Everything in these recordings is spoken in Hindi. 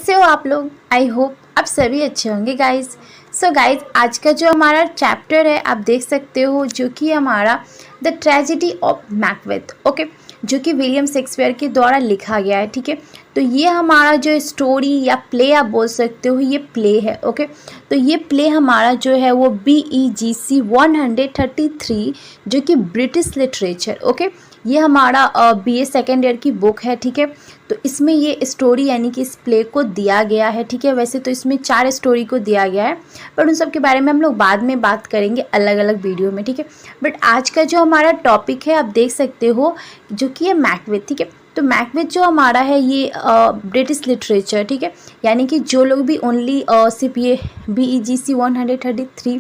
कैसे हो आप लोग। आई होप आप सभी अच्छे होंगे गाइज। सो गाइज, आज का जो हमारा चैप्टर है आप देख सकते हो, जो कि हमारा the tragedy of Macbeth, okay, जो कि विलियम शेक्सपियर के द्वारा लिखा गया है। ठीक है, तो ये हमारा जो स्टोरी या प्ले आप बोल सकते हो, ये प्ले है। ओके, तो ये प्ले हमारा जो है वो BEGC 133, जो कि ब्रिटिश लिटरेचर, ओके, ये हमारा BA सेकेंड ईयर की बुक है। ठीक है, तो इसमें ये स्टोरी यानी कि इस प्ले को दिया गया है। ठीक है, वैसे तो इसमें 4 स्टोरी को दिया गया है, पर उन सब के बारे में हम लोग बाद में बात करेंगे अलग अलग वीडियो में। ठीक है, बट आज का जो हमारा टॉपिक है आप देख सकते हो, जो कि है मैकबेथ। ठीक है, तो मैकबेथ जो हमारा है ये ब्रिटिश लिटरेचर, ठीक है, यानी कि जो लोग भी ओनली सिर्फ ये BEGC 133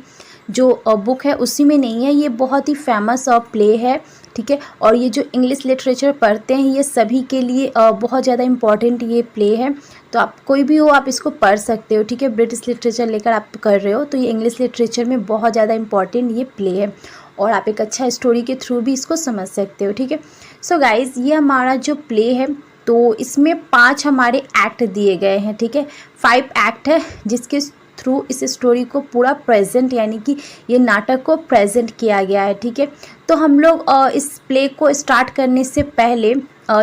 जो बुक है उसी में नहीं है, ये बहुत ही फेमस प्ले है। ठीक है, और ये जो इंग्लिश लिटरेचर पढ़ते हैं ये सभी के लिए बहुत ज़्यादा इम्पॉर्टेंट ये प्ले है। तो आप कोई भी हो आप इसको पढ़ सकते हो। ठीक है, ब्रिटिश लिटरेचर लेकर आप कर रहे हो तो ये इंग्लिश लिटरेचर में बहुत ज़्यादा इम्पॉर्टेंट ये प्ले है, और आप एक अच्छा स्टोरी के थ्रू भी इसको समझ सकते हो। ठीक है, सो गाइज, ये हमारा जो प्ले है तो इसमें 5 हमारे एक्ट दिए गए हैं। ठीक है, 5 एक्ट है जिसके थ्रू इस स्टोरी को पूरा प्रेजेंट यानी कि ये नाटक को प्रेजेंट किया गया है। ठीक है, तो हम लोग इस प्ले को स्टार्ट करने से पहले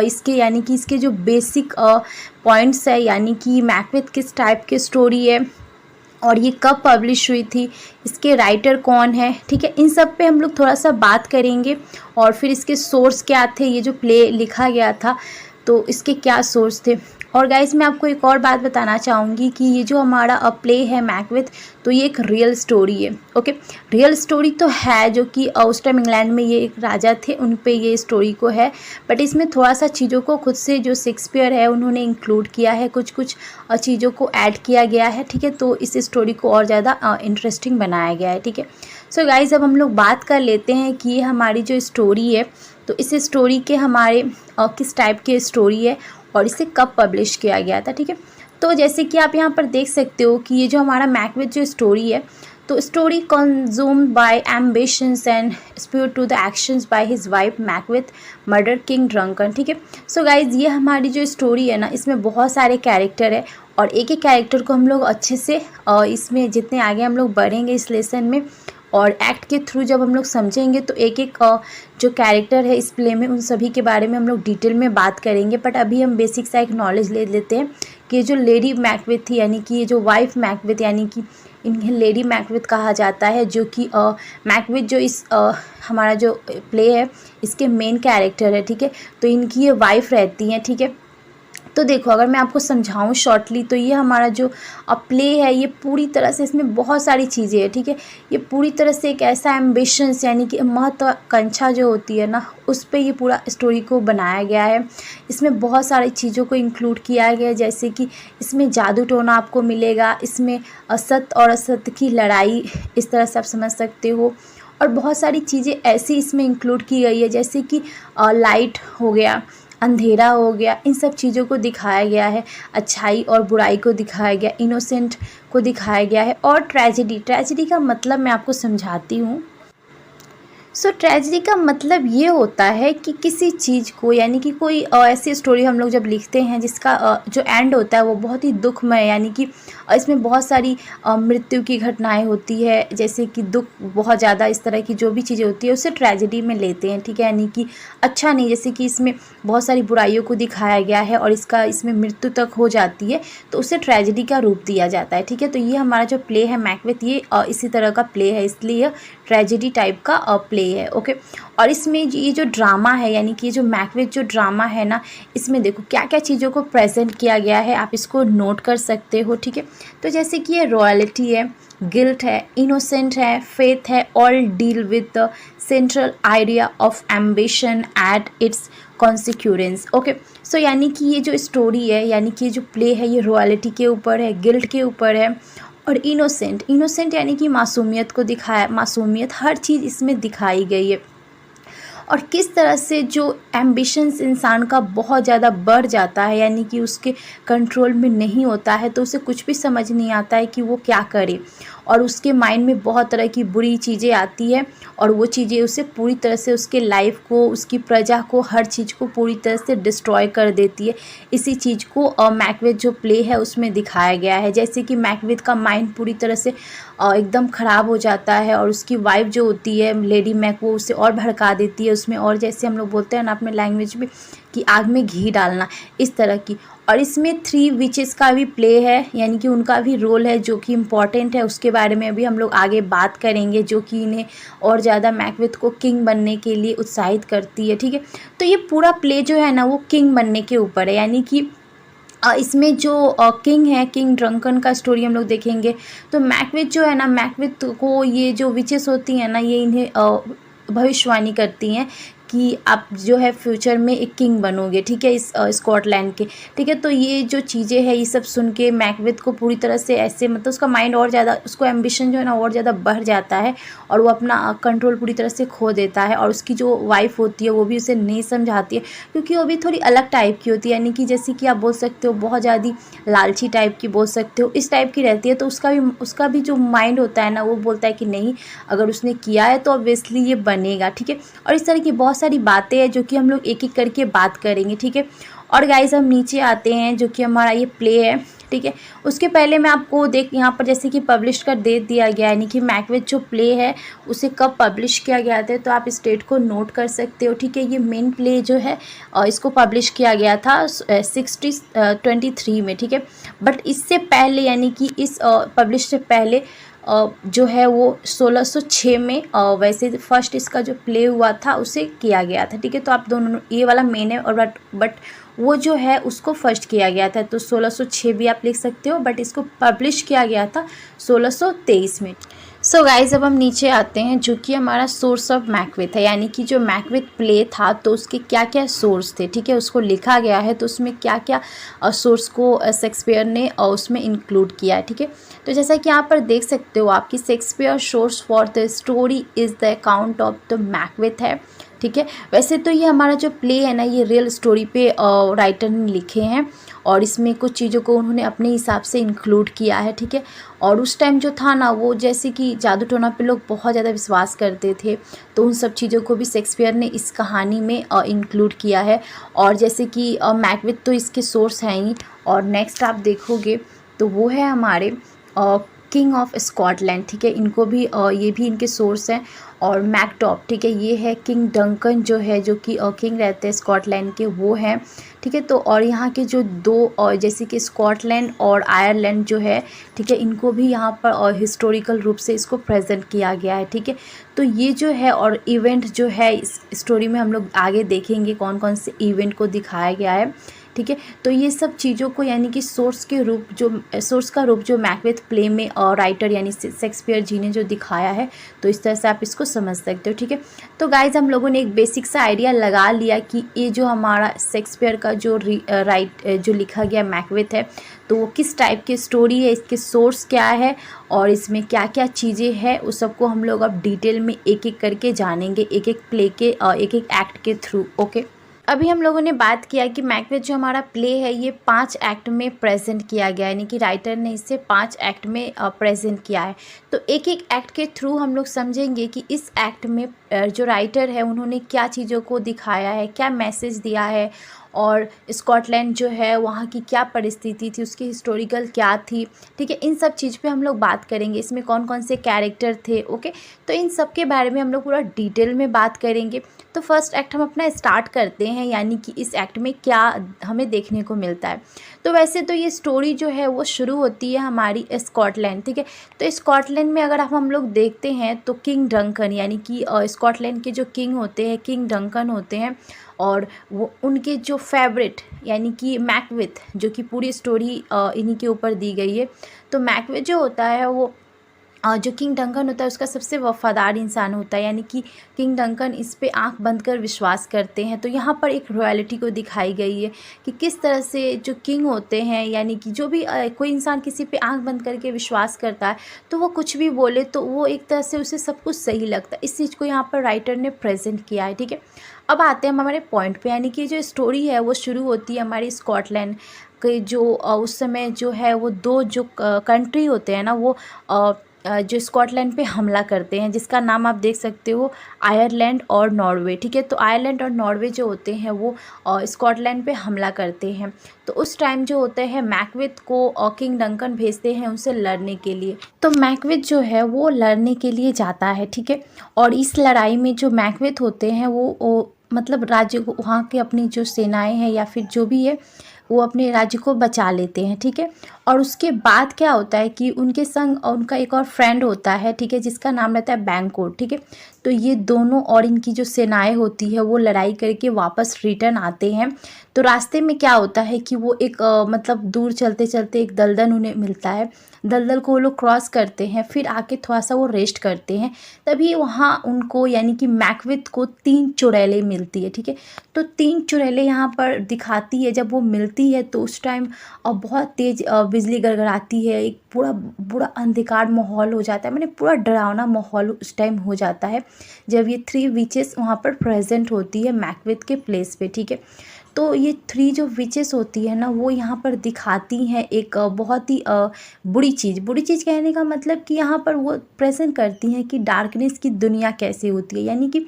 इसके यानी कि इसके जो बेसिक पॉइंट्स है, यानी कि मैकबेथ किस टाइप की स्टोरी है और ये कब पब्लिश हुई थी, इसके राइटर कौन है, ठीक है, इन सब पे हम लोग थोड़ा सा बात करेंगे। और फिर इसके सोर्स क्या थे, ये जो प्ले लिखा गया था तो इसके क्या सोर्स थे। और गाइस, मैं आपको एक और बात बताना चाहूँगी कि ये जो हमारा प्ले है मैकबेथ, तो ये एक रियल स्टोरी है। ओके, रियल स्टोरी तो है, जो कि उस टाइम इंग्लैंड में ये एक राजा थे, उन पे ये स्टोरी को है, बट इसमें थोड़ा सा चीज़ों को खुद से जो शेक्सपियर है उन्होंने इंक्लूड किया है, कुछ चीज़ों को ऐड किया गया है। ठीक है, तो इस स्टोरी को और ज़्यादा इंटरेस्टिंग बनाया गया है। ठीक है, सो गाइस, अब हम लोग बात कर लेते हैं कि ये हमारी जो स्टोरी है तो इस स्टोरी के हमारे किस टाइप की स्टोरी है और इसे कब पब्लिश किया गया था। ठीक है, तो जैसे कि आप यहाँ पर देख सकते हो कि ये जो हमारा मैकबेथ जो स्टोरी है, तो story consumed by ambitions and spurred to the actions by his wife Macbeth murder king Duncan. ठीक है, सो गाइज, ये हमारी जो स्टोरी है ना, इसमें बहुत सारे कैरेक्टर है और एक एक कैरेक्टर को हम लोग अच्छे से इसमें जितने आगे हम लोग बढ़ेंगे इस लेसन में और एक्ट के थ्रू जब हम लोग समझेंगे तो एक एक जो कैरेक्टर है इस प्ले में उन सभी के बारे में हम लोग डिटेल में बात करेंगे। बट अभी हम बेसिक सा एक नॉलेज ले लेते हैं कि जो लेडी मैकबेथ थी, यानी कि ये जो वाइफ मैकबेथ, यानी कि इन्हें लेडी मैकबेथ कहा जाता है, जो कि मैकबेथ जो इस हमारा जो प्ले है इसके मेन कैरेक्टर है। ठीक है, तो इनकी ये वाइफ रहती हैं। ठीक है, तो देखो, अगर मैं आपको समझाऊं शॉर्टली, तो ये हमारा जो प्ले है ये पूरी तरह से, इसमें बहुत सारी चीज़ें हैं। ठीक है, ये पूरी तरह से एक ऐसा एम्बिशंस यानी कि महत्वाकांक्षा जो होती है ना, उस पे ये पूरा स्टोरी को बनाया गया है। इसमें बहुत सारी चीज़ों को इंक्लूड किया गया है, जैसे कि इसमें जादू टोना आपको मिलेगा, इसमें असत्य और असत्य की लड़ाई, इस तरह से आप समझ सकते हो। और बहुत सारी चीज़ें ऐसी इसमें इंक्लूड की गई है, जैसे कि लाइट हो गया, अंधेरा हो गया, इन सब चीज़ों को दिखाया गया है, अच्छाई और बुराई को दिखाया गया, इनोसेंट को दिखाया गया है। और ट्रेजेडी का मतलब मैं आपको समझाती हूँ। सो ट्रेजेडी का मतलब ये होता है कि किसी चीज़ को, यानी कि कोई ऐसी स्टोरी हम लोग जब लिखते हैं जिसका जो एंड होता है वो बहुत ही दुखमय, यानी कि इसमें बहुत सारी मृत्यु की घटनाएं होती है, जैसे कि दुख बहुत ज़्यादा, इस तरह की जो भी चीज़ें होती है उसे ट्रेजेडी में लेते हैं। ठीक है, यानी कि अच्छा नहीं, जैसे कि इसमें बहुत सारी बुराइयों को दिखाया गया है और इसमें मृत्यु तक हो जाती है तो उसे ट्रेजेडी का रूप दिया जाता है। ठीक है, तो ये हमारा जो प्ले है मैकबेथ, ये इसी तरह का प्ले है, इसलिए यह ट्रेजेडी टाइप का प्ले है। ओके, और इसमें ये जो ड्रामा है, यानी कि जो मैकबेथ जो ड्रामा है ना, इसमें देखो क्या क्या चीज़ों को प्रेजेंट किया गया है, आप इसको नोट कर सकते हो। ठीक है, तो जैसे कि ये रॉयल्टी है, गिल्ट है, इनोसेंट है, फेथ है, all deal with the central idea of ambition at its consequence. Okay, so यानी कि ये जो स्टोरी है, यानी कि ये जो प्ले है, ये रॉयल्टी के ऊपर है, गिल्ट के ऊपर है, और इनोसेंट यानी कि मासूमियत को दिखाया, मासूमियत हर चीज़ इसमें दिखाई गई है। और किस तरह से जो एम्बिशंस इंसान का बहुत ज़्यादा बढ़ जाता है, यानी कि उसके कंट्रोल में नहीं होता है, तो उसे कुछ भी समझ नहीं आता है कि वो क्या करे, और उसके माइंड में बहुत तरह की बुरी चीज़ें आती है और वो चीज़ें उसे पूरी तरह से उसके लाइफ को, उसकी प्रजा को, हर चीज़ को पूरी तरह से डिस्ट्रॉय कर देती है। इसी चीज़ को मैकबेथ जो प्ले है उसमें दिखाया गया है। जैसे कि मैकबेथ का माइंड पूरी तरह से एकदम ख़राब हो जाता है और उसकी वाइफ जो होती है लेडी मैक, वो उसे और भड़का देती है उसमें, और जैसे हम लोग बोलते हैं ना अपने लैंग्वेज में कि आग में घी डालना, इस तरह की। और इसमें 3 विचेस का भी प्ले है, यानी कि उनका भी रोल है जो कि इम्पॉर्टेंट है। उसके बारे में अभी हम लोग आगे बात करेंगे, जो कि इन्हें और ज़्यादा मैकबेथ को किंग बनने के लिए उत्साहित करती है, ठीक है। तो ये पूरा प्ले जो है ना वो किंग बनने के ऊपर है, यानी कि इसमें जो किंग है, किंग ड्रंकन का स्टोरी हम लोग देखेंगे। तो मैकबेथ जो है ना, मैकबेथ को ये जो विचेस होती हैं ना, ये इन्हें भविष्यवाणी करती हैं कि आप जो है फ्यूचर में एक किंग बनोगे, ठीक है, इस स्कॉटलैंड के, ठीक है। तो ये जो चीज़ें हैं ये सब सुन के मैकबेथ को पूरी तरह से ऐसे, मतलब उसका माइंड और ज़्यादा, उसको एम्बिशन जो है ना और ज़्यादा बढ़ जाता है और वो अपना कंट्रोल पूरी तरह से खो देता है। और उसकी जो वाइफ होती है वो भी उसे नहीं समझाती है, क्योंकि वो भी थोड़ी अलग टाइप की होती है, यानी कि जैसे कि आप बोल सकते हो बहुत ज़्यादा लालची टाइप की बोल सकते हो, इस टाइप की रहती है। तो उसका भी जो माइंड होता है ना वो बोलता है कि नहीं, अगर उसने किया है तो ऑब्वियसली ये बनेगा, ठीक है। और इस तरह की बहुत सारी बातें हैं जो कि हम लोग एक एक करके बात करेंगे, ठीक है। और गाइस हम नीचे आते हैं, जो कि हमारा ये प्ले है, ठीक है। उसके पहले मैं आपको यहाँ पर जैसे कि पब्लिश कर दे दिया गया, यानी कि मैकबेथ जो प्ले है उसे कब पब्लिश किया गया था, तो आप इस डेट को नोट कर सकते हो, ठीक है। ये मेन प्ले जो है इसको पब्लिश किया गया था 1623 में, ठीक है। बट इससे पहले, यानी कि इस पब्लिश से पहले जो है वो 1606 में वैसे फर्स्ट इसका जो प्ले हुआ था उसे किया गया था, ठीक है। तो आप दोनों, ये वाला मेन है, और बट वो जो है उसको फर्स्ट किया गया था, तो 1606 भी आप लिख सकते हो, बट इसको पब्लिश किया गया था 1623 में। सो गाइज अब हम नीचे आते हैं, जो कि हमारा सोर्स ऑफ मैकबेथ है, यानी कि जो मैकबेथ प्ले था तो उसके क्या क्या सोर्स थे, ठीक है। उसको लिखा गया है तो उसमें क्या क्या सोर्स को शेक्सपियर ने उसमें इंक्लूड किया है, ठीक है। तो जैसा कि यहाँ पर देख सकते हो आप कि Shakespeare source for the story is the account of the Macbeth है, ठीक है। वैसे तो ये हमारा जो प्ले है ना ये रियल स्टोरी पे राइटर ने लिखे हैं, और इसमें कुछ चीज़ों को उन्होंने अपने हिसाब से इंक्लूड किया है, ठीक है। और उस टाइम जो था ना वो जैसे कि जादू टोना पे लोग बहुत ज़्यादा विश्वास करते थे, तो उन सब चीज़ों को भी शेक्सपियर ने इस कहानी में इंक्लूड किया है। और जैसे कि मैकबेथ तो इसके सोर्स हैं ही, और नेक्स्ट आप देखोगे तो वो है हमारे किंग ऑफ स्कॉटलैंड, ठीक है। इनको भी ये भी इनके सोर्स हैं। और मैकटॉप, ठीक है, ये है किंग डंकन जो है, जो कि किंग रहते हैं स्कॉटलैंड के, वो हैं, ठीक है। तो और यहाँ के जो दो जैसे कि स्कॉटलैंड और आयरलैंड जो है, ठीक है, इनको भी यहाँ पर हिस्टोरिकल रूप से इसको प्रेजेंट किया गया है, ठीक है। तो ये जो है, और इवेंट जो है इस स्टोरी में हम लोग आगे देखेंगे कौन कौन से इवेंट को दिखाया गया है, ठीक है। तो ये सब चीज़ों को, यानी कि सोर्स का रूप जो मैकबेथ प्ले में राइटर यानी शेक्सपियर जी ने जो दिखाया है, तो इस तरह से आप इसको समझ सकते हो, ठीक है। तो गाइज हम लोगों ने एक बेसिक सा आइडिया लगा लिया कि ये जो हमारा शेक्सपियर का जो जो लिखा गया मैकबेथ है, तो वो किस टाइप की स्टोरी है, इसके सोर्स क्या है, और इसमें क्या क्या चीज़ें हैं, उस सबको हम लोग अब डिटेल में एक एक करके जानेंगे, एक एक प्ले के एक एक एक्ट के थ्रू, ओके। अभी हम लोगों ने बात किया कि मैकबेथ जो हमारा प्ले है ये 5 एक्ट में प्रेजेंट किया गया है, यानी कि राइटर ने इसे 5 एक्ट में प्रेजेंट किया है। तो एक एक एक्ट के थ्रू हम लोग समझेंगे कि इस एक्ट में जो राइटर है उन्होंने क्या चीज़ों को दिखाया है, क्या मैसेज दिया है, और स्कॉटलैंड जो है वहाँ की क्या परिस्थिति थी, उसकी हिस्टोरिकल क्या थी, ठीक है। इन सब चीज़ पे हम लोग बात करेंगे, इसमें कौन कौन से कैरेक्टर थे, ओके। तो इन सब के बारे में हम लोग पूरा डिटेल में बात करेंगे। तो फर्स्ट एक्ट हम अपना स्टार्ट करते हैं, यानी कि इस एक्ट में क्या हमें देखने को मिलता है। तो वैसे तो ये स्टोरी जो है वो शुरू होती है हमारी स्कॉटलैंड, ठीक है। तो स्कॉटलैंड में अगर हम लोग देखते हैं तो किंग डंकन, यानी कि स्कॉटलैंड के जो किंग होते हैं किंग डंकन होते हैं, और वो उनके जो फेवरेट यानी कि मैकबेथ, जो कि पूरी स्टोरी इन्हीं के ऊपर दी गई है। तो मैकबेथ जो होता है वो जो किंग डंकन होता है उसका सबसे वफ़ादार इंसान होता है, यानी कि किंग डंकन इस पे आंख बंद कर विश्वास करते हैं। तो यहाँ पर एक रॉयल्टी को दिखाई गई है कि किस तरह से जो किंग होते हैं, यानी कि जो भी कोई इंसान किसी पे आंख बंद करके विश्वास करता है तो वो कुछ भी बोले तो वो एक तरह से उसे सब कुछ सही लगता है। इस चीज़ को यहाँ पर राइटर ने प्रेजेंट किया है, ठीक है। अब आते हैं हम हमारे पॉइंट पे, यानी कि जो स्टोरी है वो शुरू होती है हमारी स्कॉटलैंड के जो उस समय जो है वो दो जो कंट्री होते हैं ना वो जो स्कॉटलैंड पे हमला करते हैं, जिसका नाम आप देख सकते हो आयरलैंड और नॉर्वे, ठीक है। तो आयरलैंड और नॉर्वे जो होते हैं वो स्कॉटलैंड पे हमला करते हैं। तो उस टाइम जो होते हैं मैकबेथ को किंग डंकन भेजते हैं उनसे लड़ने के लिए। तो मैकबेथ जो है वो लड़ने के लिए जाता है, ठीक है। और इस लड़ाई में जो मैकबेथ होते हैं वो मतलब राज्य को, वहाँ के अपनी जो सेनाएं हैं या फिर जो भी है वो अपने राज्य को बचा लेते हैं, ठीक है। और उसके बाद क्या होता है कि उनके संग उनका एक और फ्रेंड होता है, ठीक है, जिसका नाम रहता है बैंकोट, ठीक है। तो ये दोनों और इनकी जो सेनाएं होती है वो लड़ाई करके वापस रिटर्न आते हैं। तो रास्ते में क्या होता है कि वो एक मतलब दूर चलते चलते एक दलदल उन्हें मिलता है। दलदल को वो लोग क्रॉस करते हैं, फिर आके थोड़ा सा वो रेस्ट करते हैं। तभी वहाँ उनको यानी कि मैकबेथ को 3 चुड़ैलें मिलती है, ठीक है। तो 3 चुड़ैलें यहाँ पर दिखाती है, जब वो मिलती है तो उस टाइम बहुत तेज़ बिजली गड़गड़ाती है, एक पूरा अंधकार माहौल हो जाता है, मैंने पूरा डरावना माहौल उस टाइम हो जाता है जब ये 3 विचेस वहाँ पर प्रेजेंट होती है मैकबेथ के प्लेस पे, ठीक है। तो ये 3 जो विचेस होती है ना वो यहाँ पर दिखाती हैं एक बहुत ही बुरी चीज़ कहने का मतलब कि यहाँ पर वो प्रेजेंट करती हैं कि डार्कनेस की दुनिया कैसे होती है, यानी कि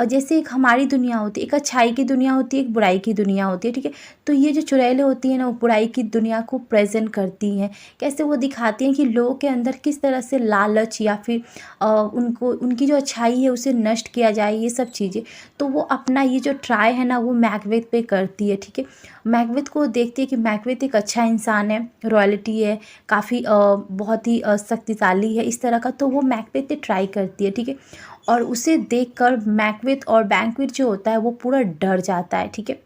जैसे एक हमारी दुनिया होती है, एक अच्छाई की दुनिया होती है, एक बुराई की दुनिया होती है, ठीक है। तो ये जो चुड़ैलें होती हैं ना वो बुराई की दुनिया को प्रेजेंट करती हैं। कैसे वो दिखाती हैं कि लोगों के अंदर किस तरह से लालच या फिर उनको उनकी जो अच्छाई है उसे नष्ट किया जाए, ये सब चीज़ें। तो वो अपना ये जो ट्राई है ना वो मैकबेथ पे करती है, ठीक है। मैकबेथ को देखती है कि मैकबेथ एक अच्छा इंसान है, रॉयल्टी है, काफ़ी बहुत ही शक्तिशाली है इस तरह का। तो वो मैकबेथ पे ट्राई करती है, ठीक है। और उसे देखकर मैकबेथ और बैंक्वेट जो होता है वो पूरा डर जाता है, ठीक है।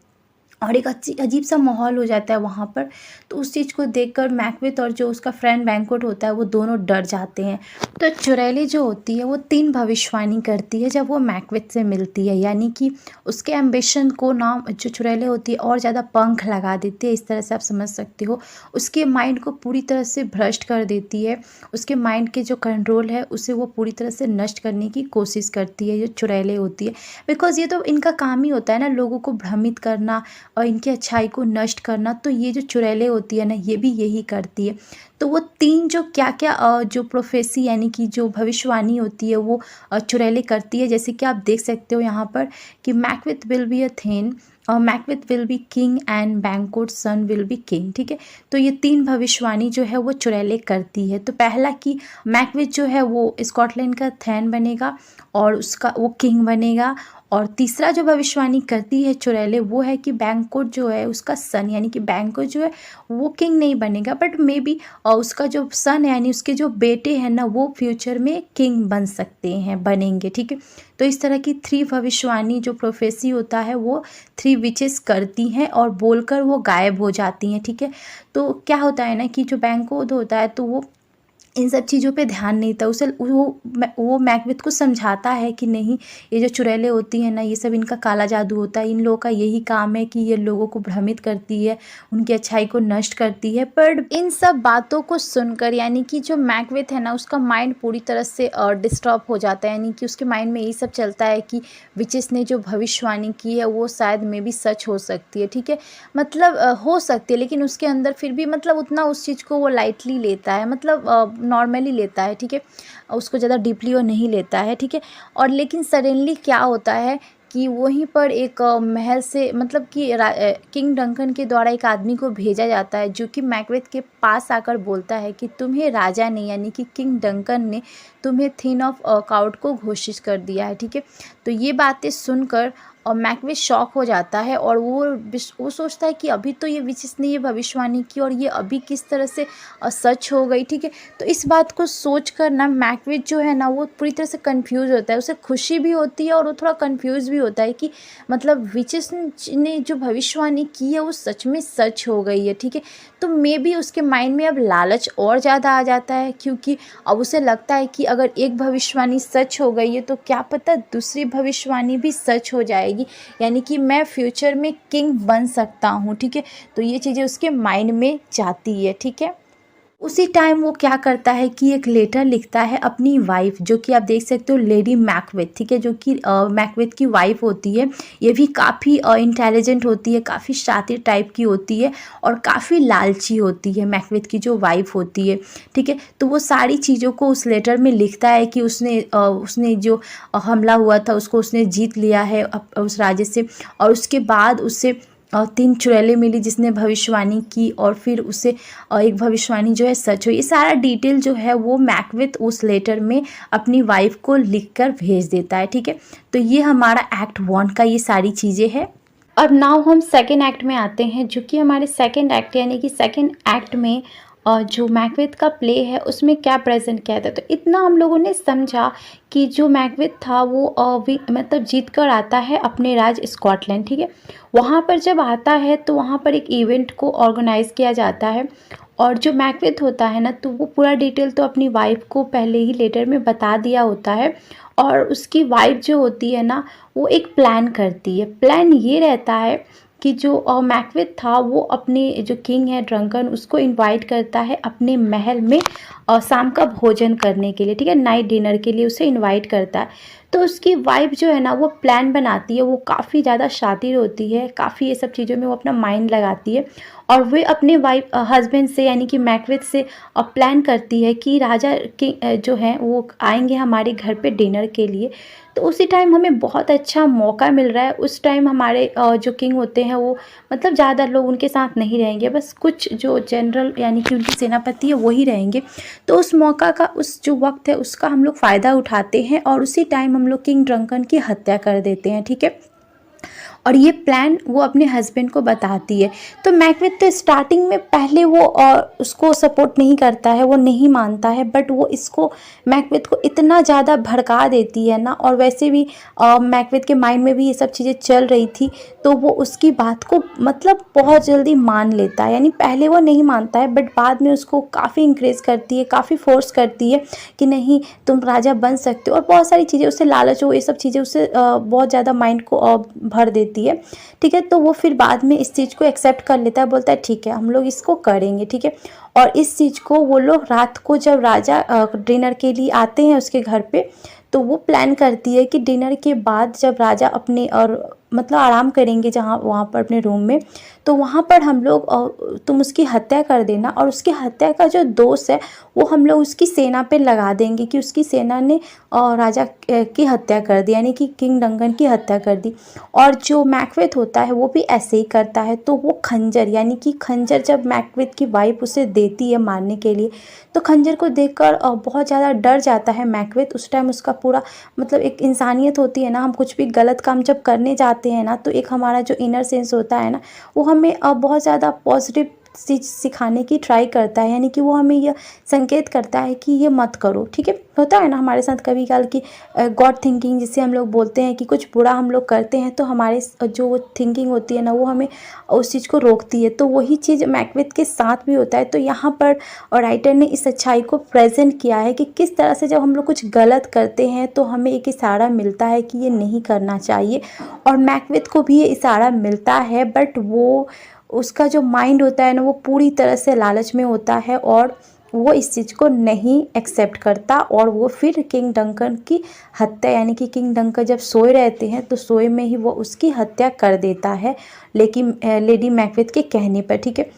और एक अजीब सा माहौल हो जाता है वहाँ पर। तो उस चीज़ को देखकर मैकबेथ और जो उसका फ्रेंड बैंक्वेट होता है वो दोनों डर जाते हैं। तो चुड़ैलें जो होती है वो 3 भविष्यवाणी करती है जब वो मैकबेथ से मिलती है, यानी कि उसके एम्बिशन को ना जो चुड़ैलें होती है और ज़्यादा पंख लगा देती है, इस तरह से आप समझ सकते हो। उसके माइंड को पूरी तरह से भ्रष्ट कर देती है, उसके माइंड के जो कंट्रोल है उसे वो पूरी तरह से नष्ट करने की कोशिश करती है जो चुड़ैलें होती है। बिकॉज़ ये तो इनका काम ही होता है ना लोगों को भ्रमित करना और इनकी अच्छाई को नष्ट करना। तो ये जो चुड़ैलें होती है ना ये भी यही करती है। तो वो 3 जो क्या जो प्रोफेसी यानी कि जो भविष्यवाणी होती है वो चुड़ैलें करती है, जैसे कि आप देख सकते हो यहाँ पर कि Macbeth will be a thane और Macbeth will be king and Banquo's son will be king, ठीक है। तो ये 3 भविष्यवाणी जो है वो चुड़ैलें करती है। तो पहला कि मैकबेथ जो है वो स्कॉटलैंड का थेन बनेगा और उसका वो किंग बनेगा। और तीसरा जो भविष्यवाणी करती है चुड़ैलें वो है कि बैंक्वेट जो है उसका सन यानी कि बैंक्वेट जो है वो किंग नहीं बनेगा, बट मे बी उसका जो सन है यानी उसके जो बेटे हैं ना वो फ्यूचर में किंग बन सकते हैं, बनेंगे, ठीक है। तो इस तरह की 3 भविष्यवाणी जो प्रोफेसी होता है वो 3 विचेस करती हैं और बोलकर वो गायब हो जाती हैं, ठीक है। तो क्या होता है ना कि जो बैंक्वेट होता है तो वो इन सब चीज़ों पे ध्यान नहीं था, उसे वो मैकबेथ को समझाता है कि नहीं ये जो चुड़ैलें होती हैं ना ये सब इनका काला जादू होता है, इन लोगों का यही काम है कि ये लोगों को भ्रमित करती है, उनकी अच्छाई को नष्ट करती है। पर इन सब बातों को सुनकर यानी कि जो मैकबेथ है ना उसका माइंड पूरी तरह से डिस्टर्ब हो जाता है, यानी कि उसके माइंड में यही सब चलता है कि विचेस ने जो भविष्यवाणी की है वो शायद में भी सच हो सकती है, ठीक है। मतलब हो सकती है लेकिन उसके अंदर फिर भी मतलब उतना उस चीज़ को वो लाइटली लेता है, मतलब नॉर्मली लेता है, ठीक है। उसको ज़्यादा डीपली वो नहीं लेता है, ठीक है। और लेकिन सडनली क्या होता है कि वहीं पर एक महल से मतलब कि किंग डंकन के द्वारा एक आदमी को भेजा जाता है जो कि मैकबेथ के पास आकर बोलता है कि तुम्हें राजा ने यानी कि किंग डंकन ने तुम्हें थीन ऑफ काउट को घोषित कर दिया है, ठीक है। तो ये बातें सुनकर और मैकबेथ शॉक हो जाता है और वो सोचता है कि अभी तो ये विचिस ने ये भविष्यवाणी की और ये अभी किस तरह से सच हो गई, ठीक है। तो इस बात को सोच कर ना मैकबेथ जो है ना वो पूरी तरह से कंफ्यूज होता है, उसे खुशी भी होती है और वो थोड़ा कंफ्यूज भी होता है कि मतलब विचिस ने जो भविष्यवाणी की है वो सच में सच हो गई है, ठीक है। तो मे बी उसके माइंड में अब लालच और ज़्यादा आ जाता है, क्योंकि अब उसे लगता है कि अगर एक भविष्यवाणी सच हो गई है तो क्या पता दूसरी भविष्यवाणी भी सच हो जाएगी, यानी कि मैं फ्यूचर में किंग बन सकता हूँ, ठीक है। तो ये चीज़ें उसके माइंड में जाती है, ठीक है। उसी टाइम वो क्या करता है कि एक लेटर लिखता है अपनी वाइफ, जो कि आप देख सकते हो लेडी मैकबेथ, ठीक है, जो कि मैकबेथ की वाइफ होती है। ये भी काफ़ी इंटेलिजेंट होती है, काफ़ी शातिर टाइप की होती है और काफ़ी लालची होती है मैकबेथ की जो वाइफ होती है, ठीक है। तो वो सारी चीज़ों को उस लेटर में लिखता है कि उसने जो हमला हुआ था उसको उसने जीत लिया है उस राज्य से, और उसके बाद उससे 3 चुड़ैलें मिली जिसने भविष्यवाणी की और फिर उसे एक भविष्यवाणी जो है सच हुई। ये सारा डिटेल जो है वो मैकबेथ उस लेटर में अपनी वाइफ को लिखकर भेज देता है, ठीक है। तो ये हमारा एक्ट 1 का ये सारी चीज़ें हैं। अब नाउ हम सेकेंड एक्ट में आते हैं, जो कि हमारे सेकेंड एक्ट यानी कि सेकेंड एक्ट में जो मैकबेथ का प्ले है उसमें क्या प्रेजेंट किया था। तो इतना हम लोगों ने समझा कि जो मैकबेथ था वो मतलब जीत कर आता है अपने राज्य स्कॉटलैंड, ठीक है। वहाँ पर जब आता है तो वहाँ पर एक इवेंट को ऑर्गेनाइज़ किया जाता है और जो मैकबेथ होता है ना तो वो पूरा डिटेल तो अपनी वाइफ को पहले ही लेटर में बता दिया होता है, और उसकी वाइफ जो होती है ना वो एक प्लान करती है। प्लान ये रहता है कि जो मैकबेथ था वो अपने जो किंग है ड्रंकन उसको इनवाइट करता है अपने महल में शाम का भोजन करने के लिए, ठीक है, नाइट डिनर के लिए उसे इनवाइट करता है। तो उसकी वाइफ जो है ना वो प्लान बनाती है, वो काफ़ी ज़्यादा शातिर होती है, काफ़ी ये सब चीज़ों में वो अपना माइंड लगाती है और वे अपने वाइफ हस्बैंड से यानी कि मैकबेथ से प्लान करती है कि राजा के जो हैं वो आएंगे हमारे घर पे डिनर के लिए। तो उसी टाइम हमें बहुत अच्छा मौका मिल रहा है। उस टाइम हमारे जो किंग होते हैं वो मतलब ज़्यादा लोग उनके साथ नहीं रहेंगे, बस कुछ जो जनरल यानी कि उनके सेनापति है वही रहेंगे। तो उस मौका का उस जो वक्त है उसका हम लोग फ़ायदा उठाते हैं और उसी टाइम हम लोग किंग ड्रंकन की हत्या कर देते हैं, ठीक है। और ये प्लान वो अपने हस्बैंड को बताती है। तो मैकबेथ तो स्टार्टिंग में पहले वो उसको सपोर्ट नहीं करता है, वो नहीं मानता है, बट वो इसको मैकबेथ को इतना ज़्यादा भड़का देती है ना, और वैसे भी मैकबेथ के माइंड में भी ये सब चीज़ें चल रही थी, तो वो उसकी बात को मतलब बहुत जल्दी मान लेता है। यानी पहले वो नहीं मानता है बट बाद में उसको काफ़ी इंकरेज करती है, काफ़ी फोर्स करती है कि नहीं तुम राजा बन सकते हो, और बहुत सारी चीज़ें उससे लालच हो, ये सब चीज़ें उससे बहुत ज़्यादा माइंड को भर देती है, ठीक है। तो वो फिर बाद में इस चीज़ को एक्सेप्ट कर लेता है, बोलता है ठीक है हम लोग इसको करेंगे, ठीक है। और इस चीज़ को वो लोग रात को जब राजा डिनर के लिए आते हैं उसके घर पे, तो वो प्लान करती है कि डिनर के बाद जब राजा अपने और मतलब आराम करेंगे जहाँ वहाँ पर अपने रूम में, तो वहाँ पर हम लोग तुम उसकी हत्या कर देना, और उसकी हत्या का जो दोष है वो हम लोग उसकी सेना पे लगा देंगे कि उसकी सेना ने राजा की हत्या कर दी, यानी कि किंग डंकन की हत्या कर दी। और जो मैकबेथ होता है वो भी ऐसे ही करता है। तो वो खंजर यानी कि खंजर जब मैकबेथ की वाइफ उसे देती है मारने के लिए, तो खंजर को देखकर बहुत ज़्यादा डर जाता है मैकबेथ। उस टाइम उसका पूरा मतलब एक इंसानियत होती है ना, हम कुछ भी गलत काम जब करने जाते हैं ना तो एक हमारा जो इनर सेंस होता है ना वो हमें बहुत ज़्यादा पॉजिटिव चीज़ सिखाने की ट्राई करता है, यानी कि वो हमें यह संकेत करता है कि ये मत करो, ठीक है। होता है ना हमारे साथ कभी काल की गॉड थिंकिंग जिसे हम लोग बोलते हैं कि कुछ बुरा हम लोग करते हैं तो हमारे जो वो थिंकिंग होती है ना वो हमें उस चीज़ को रोकती है। तो वही चीज़ मैकबेथ के साथ भी होता है। तो यहाँ पर राइटर ने इस अच्छाई को प्रेजेंट किया है कि किस तरह से जब हम लोग कुछ गलत करते हैं तो हमें एक इशारा मिलता है कि ये नहीं करना चाहिए, और मैकबेथ को भी ये इशारा मिलता है, बट वो उसका जो माइंड होता है ना वो पूरी तरह से लालच में होता है और वो इस चीज़ को नहीं एक्सेप्ट करता, और वो फिर किंग डंकन की हत्या यानी कि किंग डंकन जब सोए रहते हैं तो सोए में ही वो उसकी हत्या कर देता है, लेकिन लेडी मैकबेथ के कहने पर, ठीक है।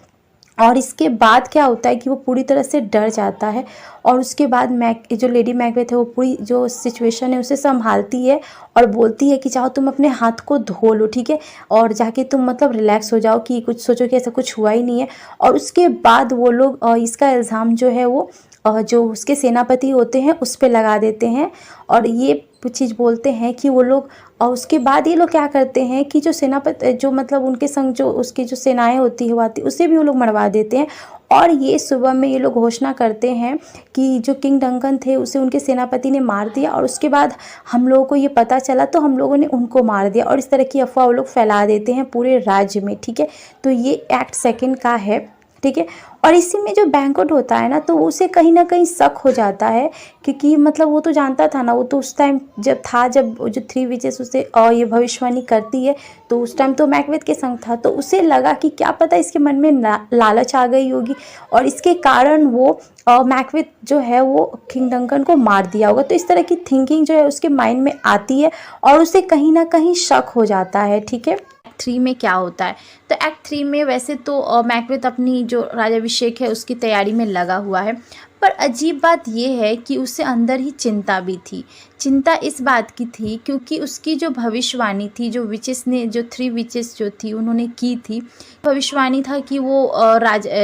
और इसके बाद क्या होता है कि वो पूरी तरह से डर जाता है, और उसके बाद जो लेडी मैकबेथ है वो पूरी जो सिचुएशन है उसे संभालती है और बोलती है कि चाहो तुम अपने हाथ को धो लो, ठीक है, और जाके तुम मतलब रिलैक्स हो जाओ कि कुछ सोचो कि ऐसा कुछ हुआ ही नहीं है। और उसके बाद वो लोग इसका इल्ज़ाम जो है वो जो उसके सेनापति होते हैं उस पर लगा देते हैं, और ये चीज़ बोलते हैं कि वो लोग, और उसके बाद ये लोग क्या करते हैं कि जो सेनापति, जो मतलब उनके संग जो उसकी जो सेनाएं होती है वो आती, उसे भी वो लोग मरवा देते हैं। और ये सुबह में ये लोग घोषणा करते हैं कि जो किंग डंकन थे उसे उनके सेनापति ने मार दिया, और उसके बाद हम लोगों को ये पता चला तो हम लोगों ने उनको मार दिया, और इस तरह की अफवाह वो लोग फैला देते हैं पूरे राज्य में। ठीक है, तो ये एक्ट सेकंड का है। ठीक है, और इसी में जो बैंक्वेट होता है ना, तो उसे कहीं ना कहीं शक हो जाता है, क्योंकि मतलब वो तो जानता था ना, वो तो उस टाइम जब था, जब जो 3 विचेस उसे ये भविष्यवाणी करती है, तो उस टाइम तो मैकबेथ के संग था, तो उसे लगा कि क्या पता इसके मन में लालच आ गई होगी, और इसके कारण वो मैकबेथ जो है वो किंग डंकन को मार दिया होगा। तो इस तरह की थिंकिंग जो है उसके माइंड में आती है, और उसे कहीं ना कहीं शक हो जाता है। ठीक है, एक्ट 3 में क्या होता है, तो एक्ट 3 में वैसे तो मैकबेथ अपनी जो राज्याभिषेक है उसकी तैयारी में लगा हुआ है, पर अजीब बात यह है कि उसे अंदर ही चिंता भी थी। चिंता इस बात की थी क्योंकि उसकी जो भविष्यवाणी थी, जो विचेस ने, जो 3 विचेस जो थी उन्होंने की थी, भविष्यवाणी था कि वो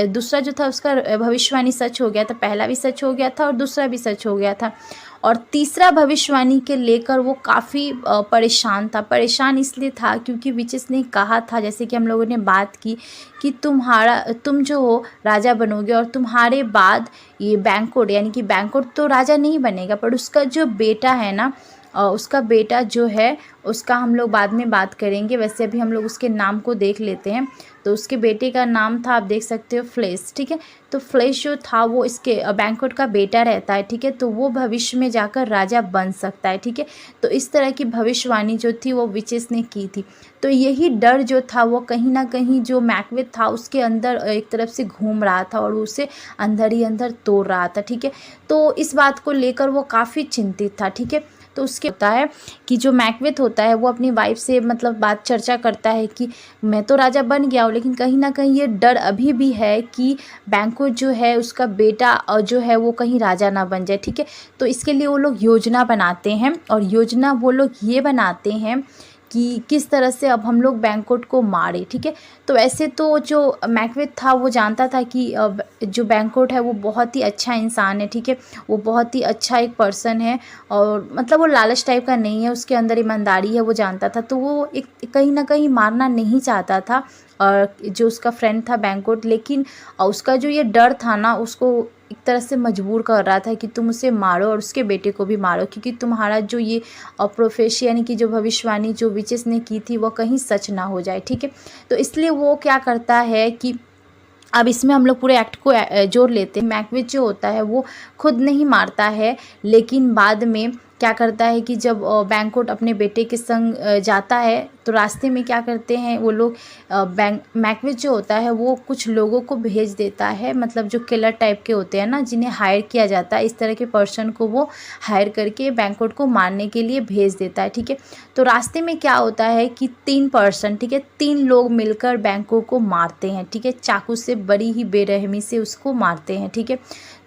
दूसरा जो था उसका भविष्यवाणी सच हो गया था, पहला भी सच हो गया था और दूसरा भी सच हो गया था, और तीसरा भविष्यवाणी के लेकर वो काफ़ी परेशान था। परेशान इसलिए था क्योंकि विचेस ने कहा था, जैसे कि हम लोगों ने बात की, कि तुम जो हो राजा बनोगे, और तुम्हारे बाद ये बैंक्वेट, यानी कि बैंक्वेट तो राजा नहीं बनेगा, पर उसका जो बेटा है ना, उसका बेटा जो है उसका हम लोग बाद में बात करेंगे। वैसे अभी हम लोग उसके नाम को देख लेते हैं। तो उसके बेटे का नाम था, आप देख सकते हो, फ्लेश। ठीक है, तो फ्लेश जो था वो इसके बैंक्वेट का बेटा रहता है। ठीक है, तो वो भविष्य में जाकर राजा बन सकता है। ठीक है, तो इस तरह की भविष्यवाणी जो थी वो विचेस ने की थी। तो यही डर जो था वो कहीं ना कहीं जो मैकबेथ था उसके अंदर एक तरफ से घूम रहा था, और उसे अंदर ही अंदर तोड़ रहा था। ठीक है, तो इस बात को लेकर वो काफ़ी चिंतित था। ठीक है, तो उसके होता है कि जो मैकबेथ होता है वो अपनी वाइफ से मतलब बात चर्चा करता है कि मैं तो राजा बन गया हूँ, लेकिन कहीं ना कहीं ये डर अभी भी है कि बैंक्वेट जो है उसका बेटा जो है वो कहीं राजा ना बन जाए। ठीक है, तो इसके लिए वो लोग योजना बनाते हैं, और योजना वो लोग ये बनाते हैं कि किस तरह से अब हम लोग बैंक्वेट को मारे। ठीक है, तो ऐसे तो जो मैकबेथ था वो जानता था कि जो बैंक्वेट है वो बहुत ही अच्छा इंसान है। ठीक है, वो बहुत ही अच्छा एक पर्सन है, और मतलब वो लालच टाइप का नहीं है, उसके अंदर ईमानदारी है, वो जानता था। तो वो एक कहीं ना कहीं मारना नहीं चाहता था और जो उसका फ्रेंड था बैंक्वेट, लेकिन उसका जो ये डर था ना उसको एक तरह से मजबूर कर रहा था कि तुम उसे मारो और उसके बेटे को भी मारो, क्योंकि तुम्हारा जो ये प्रोफेसी, यानी कि जो भविष्यवाणी जो विचेस ने की थी वो कहीं सच ना हो जाए। ठीक है, तो इसलिए वो क्या करता है कि अब इसमें हम लोग पूरे एक्ट को जोड़ लेते हैं। मैकबेथ जो होता है वो खुद नहीं मारता है, लेकिन बाद में क्या करता है कि जब बैंक्वेट अपने बेटे के संग जाता है तो रास्ते में क्या करते हैं वो लोग, मैकबेथ जो होता है वो कुछ लोगों को भेज देता है, मतलब जो किलर टाइप के होते हैं ना, जिन्हें हायर किया जाता है, इस तरह के पर्सन को वो हायर करके बैंक्वेट को मारने के लिए भेज देता है। ठीक है, तो रास्ते में क्या होता है कि 3 पर्सन, ठीक है, 3 लोग मिलकर बैंक्वेट को मारते हैं। ठीक है, चाकू से बड़ी ही बेरहमी से उसको मारते हैं। ठीक है,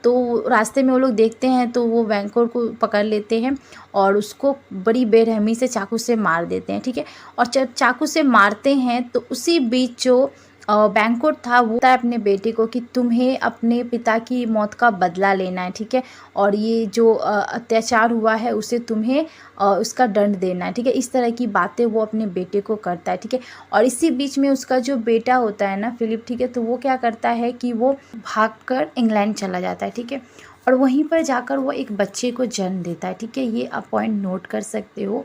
तो रास्ते में वो लोग देखते हैं तो वो बैंक्वेट को पकड़ लेते हैं और उसको बड़ी बेरहमी से चाकू से मार देते हैं। ठीक है, और जब चाकू से मारते हैं तो उसी बीच जो बैंक्वेट था वो बताया अपने बेटे को कि तुम्हें अपने पिता की मौत का बदला लेना है। ठीक है, और ये जो अत्याचार हुआ है उसे तुम्हें उसका दंड देना है। ठीक है, इस तरह की बातें वो अपने बेटे को करता है। ठीक है, और इसी बीच में उसका जो बेटा होता है ना, फिलिप, ठीक है, तो वो क्या करता है कि वो भागकर इंग्लैंड चला जाता है। ठीक है, और वहीं पर जाकर वो एक बच्चे को जन्म देता है। ठीक है, ये आप पॉइंट नोट कर सकते हो।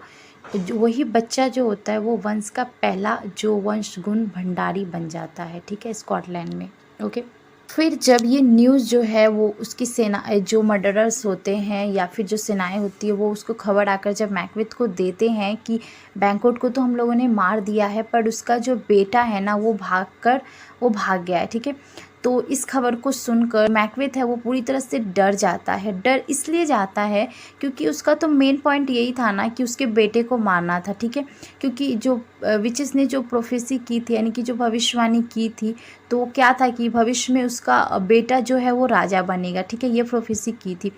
जो वही बच्चा जो होता है वो वंश का पहला जो वंश गुण भंडारी बन जाता है। ठीक है, स्कॉटलैंड में। ओके, फिर जब ये न्यूज़ जो है वो उसकी सेना, जो मर्डरर्स होते हैं या फिर जो सेनाएं होती है, वो उसको खबर आकर जब मैकबेथ को देते हैं कि बैंक्वेट को तो हम लोगों ने मार दिया है, पर उसका जो बेटा है ना वो भाग गया है। ठीक है, तो इस खबर को सुनकर मैकबेथ है वो पूरी तरह से डर जाता है। डर इसलिए जाता है क्योंकि उसका तो मेन पॉइंट यही था ना कि उसके बेटे को मारना था। ठीक है, क्योंकि जो विचेस ने जो प्रोफेसी की थी, यानी कि जो भविष्यवाणी की थी, तो क्या था कि भविष्य में उसका बेटा जो है वो राजा बनेगा। ठीक है, ये प्रोफेसी की थी।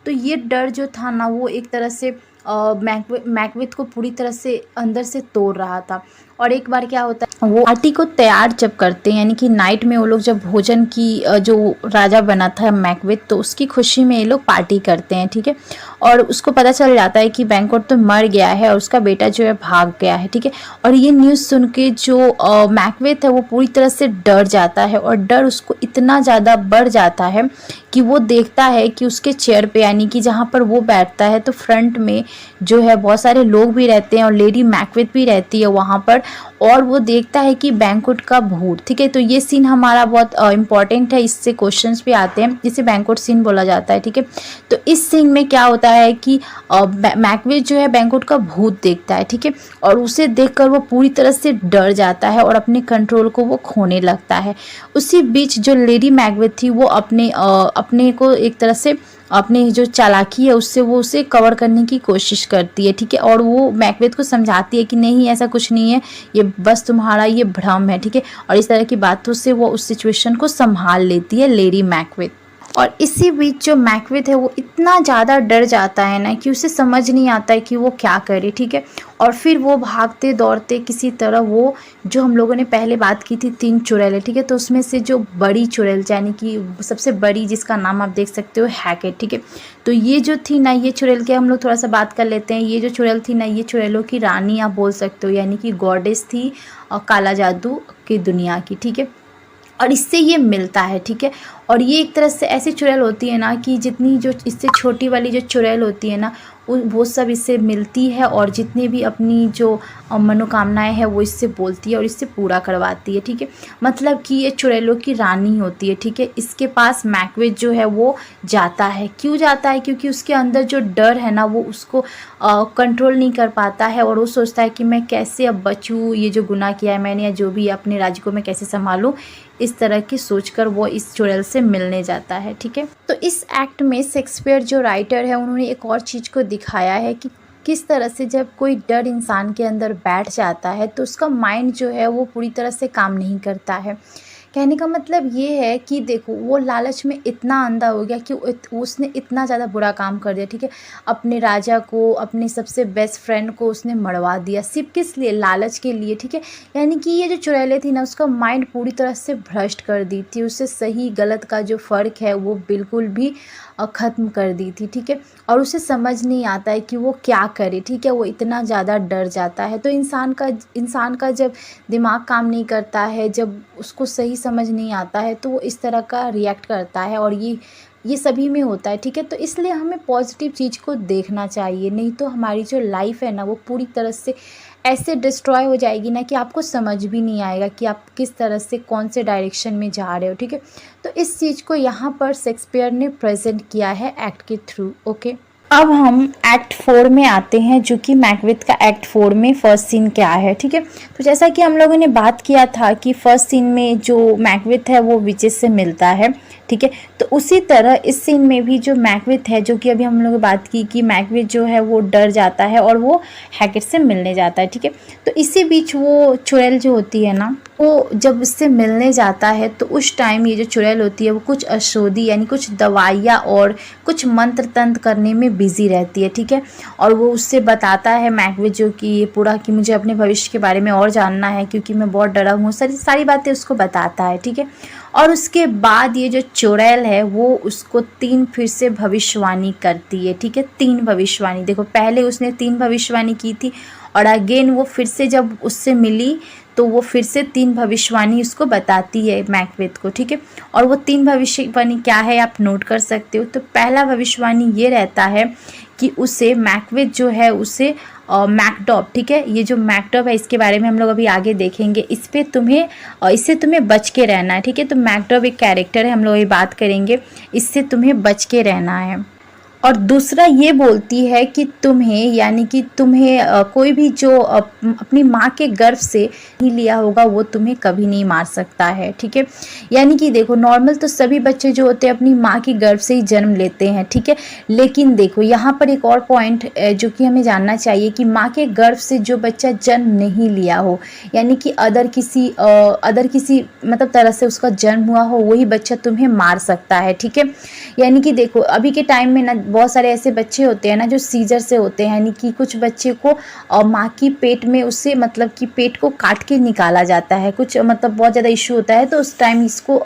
तो ये डर जो था ना वो एक तरह से मैकबेथ को पूरी तरह से अंदर से तोड़ रहा था, और एक बार क्या होता है, वो पार्टी को तैयार जब करते हैं, यानी कि नाइट में वो लोग जब भोजन की जो राजा बना था मैकबेथ, तो उसकी खुशी में ये लोग पार्टी करते हैं, ठीक है। और उसको पता चल जाता है कि बैंक्वेट तो मर गया है और उसका बेटा जो है भाग गया है, ठीक है। और ये न्यूज़ सुन के जो मैकबेथ है वो पूरी तरह से डर जाता है, और डर उसको इतना ज़्यादा बढ़ जाता है कि वो देखता है कि उसके चेयर पे, यानी कि जहाँ पर वो बैठता है, तो फ्रंट में जो है बहुत सारे लोग भी रहते हैं और लेडी मैकबेथ भी रहती है वहाँ पर, और वो देखता है कि बैंक्वेट का भूत, ठीक है। तो ये सीन हमारा बहुत इंपॉर्टेंट है, इससे क्वेश्चंस भी आते हैं, इसे बैंक्वेट सीन बोला जाता है, ठीक है। तो इस सीन में क्या होता है कि मैकबेथ जो है बैंक्वेट का भूत देखता है, ठीक है, और उसे देखकर वो पूरी तरह से डर जाता है और अपने कंट्रोल को वो खोने लगता है। उसी बीच जो लेडी मैकबेथ थी वो अपने को एक तरह से अपनी जो चालाकी है उससे वो उसे कवर करने की कोशिश करती है, ठीक है। और वो मैकबेथ को समझाती है कि नहीं, ऐसा कुछ नहीं है, ये बस तुम्हारा ये भ्रम है, ठीक है। और इस तरह की बातों से वो उस सिचुएशन को संभाल लेती है लेडी मैकबेथ। और इसी बीच जो मैकबेथ है वो इतना ज़्यादा डर जाता है ना कि उसे समझ नहीं आता है कि वो क्या करे, ठीक है। और फिर वो भागते दौड़ते किसी तरह वो, जो हम लोगों ने पहले बात की थी 3 चुड़ैल है, ठीक है, तो उसमें से जो बड़ी चुड़ैल यानी कि सबसे बड़ी, जिसका नाम आप देख सकते हो हैकेट, ठीक है। तो ये जो थी ना, ये चुड़ैल के हम लोग थोड़ा सा बात कर लेते हैं। ये जो चुड़ैल थी ना, ये चुड़ैलों की रानी आप बोल सकते हो, यानी कि गॉडेस थी काला जादू की दुनिया की, ठीक है। और इससे ये मिलता है, ठीक है। और ये एक तरह से ऐसी चुड़ैल होती है ना कि जितनी जो इससे छोटी वाली जो चुड़ैल होती है ना, वो सब इससे मिलती है, और जितने भी अपनी जो मनोकामनाएं हैं वो इससे बोलती है और इससे पूरा करवाती है, ठीक है। मतलब कि ये चुड़ैलों की रानी होती है, ठीक है। इसके पास मैकबेथ जो है वो जाता है। क्यों जाता है? क्योंकि उसके अंदर जो डर है ना वो उसको कंट्रोल नहीं कर पाता है, और वो सोचता है कि मैं कैसे अब बचूँ, ये जो गुनाह किया है मैंने या जो भी अपने राज्य को मैं कैसे संभालूँ, इस तरह की सोचकर वो इस चुड़ैल से मिलने जाता है, ठीक है। तो इस एक्ट में शेक्सपियर जो राइटर है उन्होंने एक और चीज़ को दिखाया है कि किस तरह से जब कोई डर इंसान के अंदर बैठ जाता है तो उसका माइंड जो है वो पूरी तरह से काम नहीं करता है। कहने का मतलब ये है कि देखो, वो लालच में इतना अंधा हो गया कि उसने इतना ज़्यादा बुरा काम कर दिया, ठीक है। अपने राजा को, अपने सबसे बेस्ट फ्रेंड को उसने मरवा दिया, सिर्फ किस लिए? लालच के लिए, ठीक है। यानी कि ये जो चुड़ैलें थी ना, उसका माइंड पूरी तरह से भ्रष्ट कर दी थी, उससे सही गलत का जो फ़र्क है वो बिल्कुल भी ख़त्म कर दी थी, ठीक है। और उसे समझ नहीं आता है कि वो क्या करे, ठीक है। वो इतना ज़्यादा डर जाता है। तो इंसान का जब दिमाग काम नहीं करता है, जब उसको सही समझ नहीं आता है, तो वो इस तरह का रिएक्ट करता है, और ये सभी में होता है, ठीक है। तो इसलिए हमें पॉजिटिव चीज़ को देखना चाहिए, नहीं तो हमारी जो लाइफ है ना वो पूरी तरह से ऐसे डिस्ट्रॉय हो जाएगी ना कि आपको समझ भी नहीं आएगा कि आप किस तरह से कौन से डायरेक्शन में जा रहे हो, ठीक है। तो इस चीज़ को यहाँ पर शेक्सपियर ने प्रेजेंट किया है एक्ट के थ्रू, ओके। अब हम एक्ट 4 में आते हैं, जो कि मैकबेथ का एक्ट 4 में फर्स्ट सीन क्या है, ठीक है। तो जैसा कि हम लोगों ने बात किया था कि फर्स्ट सीन में जो मैकबेथ है वो विचेस से मिलता है, ठीक है। तो उसी तरह इस सीन में भी जो मैकबेथ है, जो कि अभी हम लोगों ने बात की कि मैकबेथ जो है वो डर जाता है और वो हैकेट से मिलने जाता है, ठीक है। तो इसी बीच वो चुड़ैल जो होती है ना, वो जब उससे मिलने जाता है तो उस टाइम ये जो चुड़ैल होती है वो कुछ औषधि यानी कुछ दवाइयाँ और कुछ मंत्र तंत्र करने में बिजी रहती है, ठीक है। और वो उससे बताता है मैकबेथ जो कि ये पूरा कि मुझे अपने भविष्य के बारे में और जानना है क्योंकि मैं बहुत डरा हूँ, सारी बातें उसको बताता है, ठीक है। और उसके बाद ये जो चुड़ैल है वो उसको 3 फिर से भविष्यवाणी करती है, ठीक है। 3 भविष्यवाणी, देखो पहले उसने 3 भविष्यवाणी की थी और अगेन वो फिर से जब उससे मिली तो वो फिर से 3 भविष्यवाणी उसको बताती है मैकबेथ को, ठीक है। और वो 3 भविष्यवाणी क्या है आप नोट कर सकते हो। तो पहला भविष्यवाणी ये रहता है कि उसे मैकबेथ जो है उसे मैकडॉब, ठीक है, ये जो मैकडॉब है इसके बारे में हम लोग अभी आगे देखेंगे, इससे तुम्हें बच के रहना है, ठीक है। तो मैकडॉब एक कैरेक्टर है, हम लोग ये बात करेंगे, इससे तुम्हें बच के रहना है। और दूसरा ये बोलती है कि तुम्हें कोई भी जो अपनी माँ के गर्भ से ही लिया होगा वो तुम्हें कभी नहीं मार सकता है, ठीक है। यानी कि देखो, नॉर्मल तो सभी बच्चे जो होते हैं अपनी माँ के गर्भ से ही जन्म लेते हैं, ठीक है। लेकिन देखो यहाँ पर एक और पॉइंट जो कि हमें जानना चाहिए कि माँ के गर्भ से जो बच्चा जन्म नहीं लिया हो, यानी कि अदर किसी मतलब तरह से उसका जन्म हुआ हो, वही बच्चा तुम्हें मार सकता है, ठीक है। यानी कि देखो अभी के टाइम में ना बहुत सारे ऐसे बच्चे होते हैं ना जो सीजर से होते हैं, यानी कि कुछ बच्चे को माँ की पेट में उससे मतलब कि पेट को काट के निकाला जाता है, कुछ मतलब बहुत ज़्यादा इशू होता है, तो उस टाइम इसको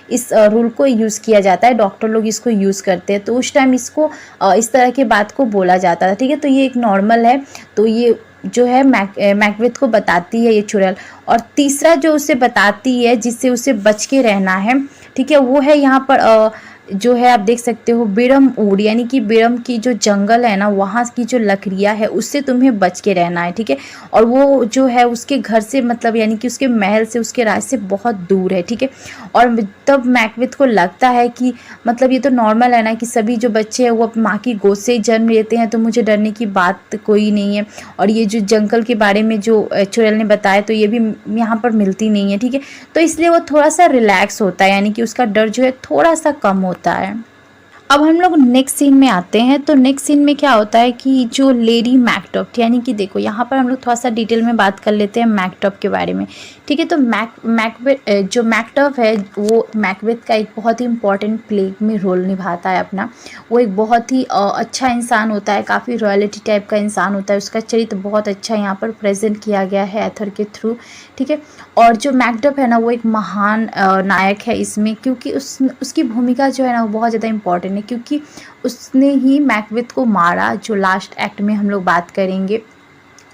इस रूल को यूज़ किया जाता है, डॉक्टर लोग इसको यूज़ करते हैं, तो उस टाइम इसको इस तरह की बात को बोला जाता था, ठीक है। तो ये एक नॉर्मल है, तो ये जो है मैकबेथ को बताती है ये चुड़ैल। और तीसरा जो उसे बताती है जिससे उसे बच के रहना है, ठीक है, वो है यहाँ पर जो है आप देख सकते हो बिरम ऊड, यानी कि बिरम की जो जंगल है ना वहाँ की जो लकड़ियाँ है उससे तुम्हें बच के रहना है, ठीक है। और वो जो है उसके घर से मतलब यानी कि उसके महल से, उसके राज से बहुत दूर है, ठीक है। और तब मैकबेथ को लगता है कि मतलब ये तो नॉर्मल है ना कि सभी जो बच्चे हैं वो माँ की गोद से ही जन्म लेते हैं, तो मुझे डरने की बात कोई नहीं है। और ये जो जंगल के बारे में जो चुड़ैल ने बताया तो ये भी यहाँ पर मिलती नहीं है, ठीक है। तो इसलिए वो थोड़ा सा रिलैक्स होता है, यानी कि उसका डर जो है थोड़ा सा कम होता है। अब हम लोग नेक्स्ट सीन में आते हैं। तो नेक्स्ट सीन में क्या होता है कि जो लेडी मैकडफ, यानी कि देखो यहाँ पर हम लोग थोड़ा सा डिटेल में बात कर लेते हैं मैकडफ के बारे में, ठीक है। तो मैकबेथ जो मैकडफ है वो मैकबेथ का एक बहुत ही इंपॉर्टेंट प्ले में रोल निभाता है अपना। वो एक बहुत ही अच्छा इंसान होता है, काफ़ी रॉयल्टी टाइप का इंसान होता है, उसका चरित्र बहुत अच्छा यहाँ पर प्रेजेंट किया गया है एथर के थ्रू, ठीक है। और जो मैकडफ है ना वो एक महान नायक है इसमें, क्योंकि उसकी भूमिका जो है ना वो बहुत ज़्यादा इंपॉर्टेंट है, क्योंकि उसने ही मैकबेथ को मारा, जो लास्ट एक्ट में हम लोग बात करेंगे।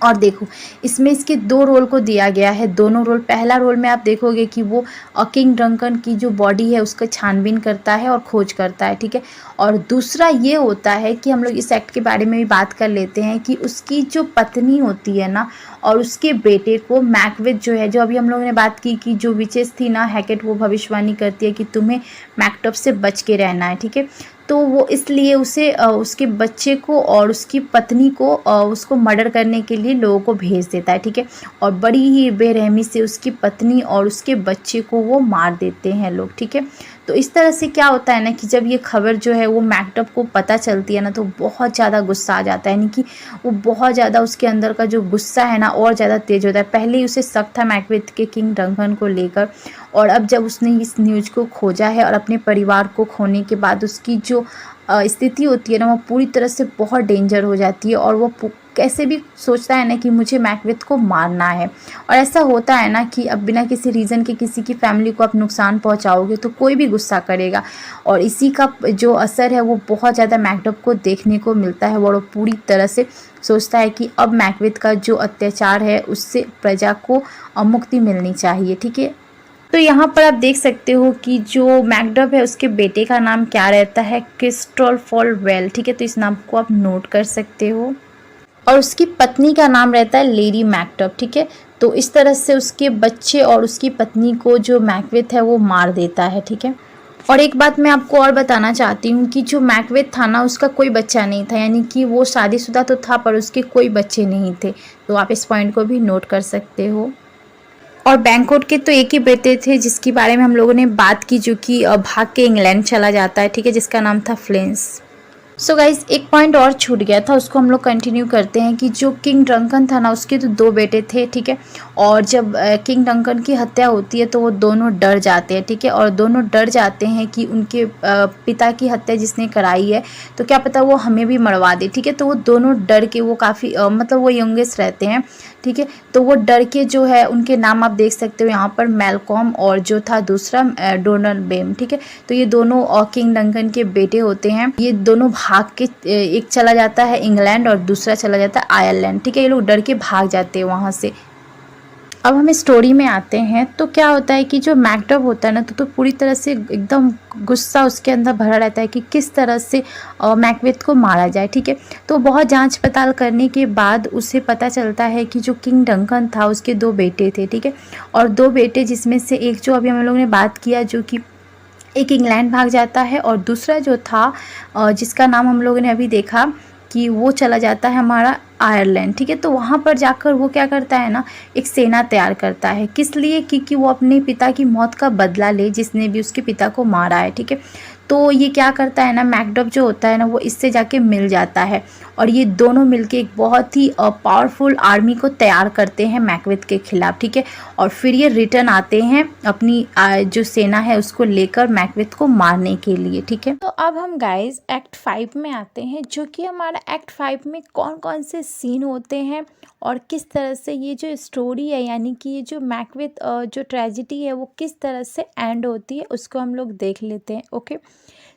और देखो इसमें इसके दो रोल को दिया गया है, दोनों रोल, पहला रोल में आप देखोगे कि वो किंग डंकन की जो बॉडी है उसका छानबीन करता है और खोज करता है, ठीक है। और दूसरा ये होता है कि हम लोग इस एक्ट के बारे में भी बात कर लेते हैं कि उसकी जो पत्नी होती है ना और उसके बेटे को मैकबेथ जो है, जो अभी हम लोगों ने बात की कि जो विचेस थी ना हैकेट, वो भविष्यवाणी करती है कि तुम्हें मैकडफ से बच के रहना है, ठीक है। तो वो इसलिए उसे उसके बच्चे को और उसकी पत्नी को उसको मर्डर करने के लिए लोगों को भेज देता है, ठीक है। और बड़ी ही बेरहमी से उसकी पत्नी और उसके बच्चे को वो मार देते हैं लोग, ठीक है। तो इस तरह से क्या होता है ना कि जब ये खबर जो है वो मैकडफ को पता चलती है ना तो बहुत ज़्यादा गुस्सा आ जाता है, यानी कि वो बहुत ज़्यादा उसके अंदर का जो गुस्सा है ना और ज़्यादा तेज होता है। पहले ही उसे शक था मैकबेथ के किंग डंकन को लेकर, और अब जब उसने इस न्यूज़ को खोजा है और अपने परिवार को खोने के बाद उसकी जो स्थिति होती है ना वो पूरी तरह से बहुत डेंजर हो जाती है, और वो कैसे भी सोचता है ना कि मुझे मैकबेथ को मारना है। और ऐसा होता है ना कि अब बिना किसी रीज़न के किसी की फैमिली को आप नुकसान पहुंचाओगे तो कोई भी गुस्सा करेगा, और इसी का जो असर है वो बहुत ज़्यादा मैकडफ को देखने को मिलता है, और वो पूरी तरह से सोचता है कि अब मैकबेथ का जो अत्याचार है उससे प्रजा को मुक्ति मिलनी चाहिए, ठीक है। तो यहाँ पर आप देख सकते हो कि जो मैकडफ है उसके बेटे का नाम क्या रहता है, क्रिस्टोफर वेल, ठीक है। तो इस नाम को आप नोट कर सकते हो। और उसकी पत्नी का नाम रहता है लेडी मैकडफ, ठीक है। तो इस तरह से उसके बच्चे और उसकी पत्नी को जो मैकबेथ है वो मार देता है, ठीक है। और एक बात मैं आपको और बताना चाहती हूँ कि जो मैकबेथ था ना उसका कोई बच्चा नहीं था, यानी कि वो शादीशुदा तो था पर उसके कोई बच्चे नहीं थे। तो आप इस पॉइंट को भी नोट कर सकते हो। और बैंकॉक के तो एक ही बेटे थे जिसके बारे में हम लोगों ने बात की, जो कि भाग के इंग्लैंड चला जाता है, ठीक है, जिसका नाम था फ्लेंस। सो गाइज एक पॉइंट और छूट गया था, उसको हम लोग कंटिन्यू करते हैं कि जो किंग डंकन था ना उसके तो दो बेटे थे, ठीक है। और जब किंग डंकन की हत्या होती है तो वो दोनों डर जाते हैं, ठीक है। और दोनों डर जाते हैं कि उनके पिता की हत्या जिसने कराई है तो क्या पता वो हमें भी मरवा दे, ठीक है। तो वो दोनों डर के, वो काफ़ी मतलब वो यंगेस्ट रहते हैं, ठीक है। तो वो डर के जो है उनके नाम आप देख सकते हो यहाँ पर, मैलकॉम और जो था दूसरा डोनाल्ड बेम, ठीक है। तो ये दोनों किंग डंकन के बेटे होते हैं। ये दोनों भाग के, एक चला जाता है इंग्लैंड और दूसरा चला जाता है आयरलैंड, ठीक है। ये लोग डर के भाग जाते हैं वहाँ से। अब हम स्टोरी में आते हैं तो क्या होता है कि जो मैकडफ होता है ना तो पूरी तरह से एकदम गुस्सा उसके अंदर भरा रहता है कि किस तरह से मैकबेथ को मारा जाए, ठीक है। तो बहुत जांच पड़ताल करने के बाद उसे पता चलता है कि जो किंग डंकन था उसके दो बेटे थे, ठीक है। और दो बेटे जिसमें से एक जो अभी हम लोगों ने बात किया जो कि एक इंग्लैंड भाग जाता है, और दूसरा जो था जिसका नाम हम लोगों ने अभी देखा कि वो चला जाता है हमारा आयरलैंड, ठीक है। तो वहाँ पर जाकर वो क्या करता है ना, एक सेना तैयार करता है, किस लिए, क्योंकि वो अपने पिता की मौत का बदला ले जिसने भी उसके पिता को मारा है, ठीक है। तो ये क्या करता है ना, मैकडफ जो होता है ना वो इससे जाके मिल जाता है और ये दोनों मिलके एक बहुत ही पावरफुल आर्मी को तैयार करते हैं मैकबेथ के खिलाफ, ठीक है। और फिर ये रिटर्न आते हैं अपनी जो सेना है उसको लेकर मैकबेथ को मारने के लिए, ठीक है। तो अब हम गाइस एक्ट 5 में आते हैं, जो कि हमारा एक्ट 5 में कौन कौन से सीन होते हैं और किस तरह से ये जो स्टोरी है, यानी कि ये जो मैकबेथ जो ट्रेजिडी है वो किस तरह से एंड होती है, उसको हम लोग देख लेते हैं। ओके,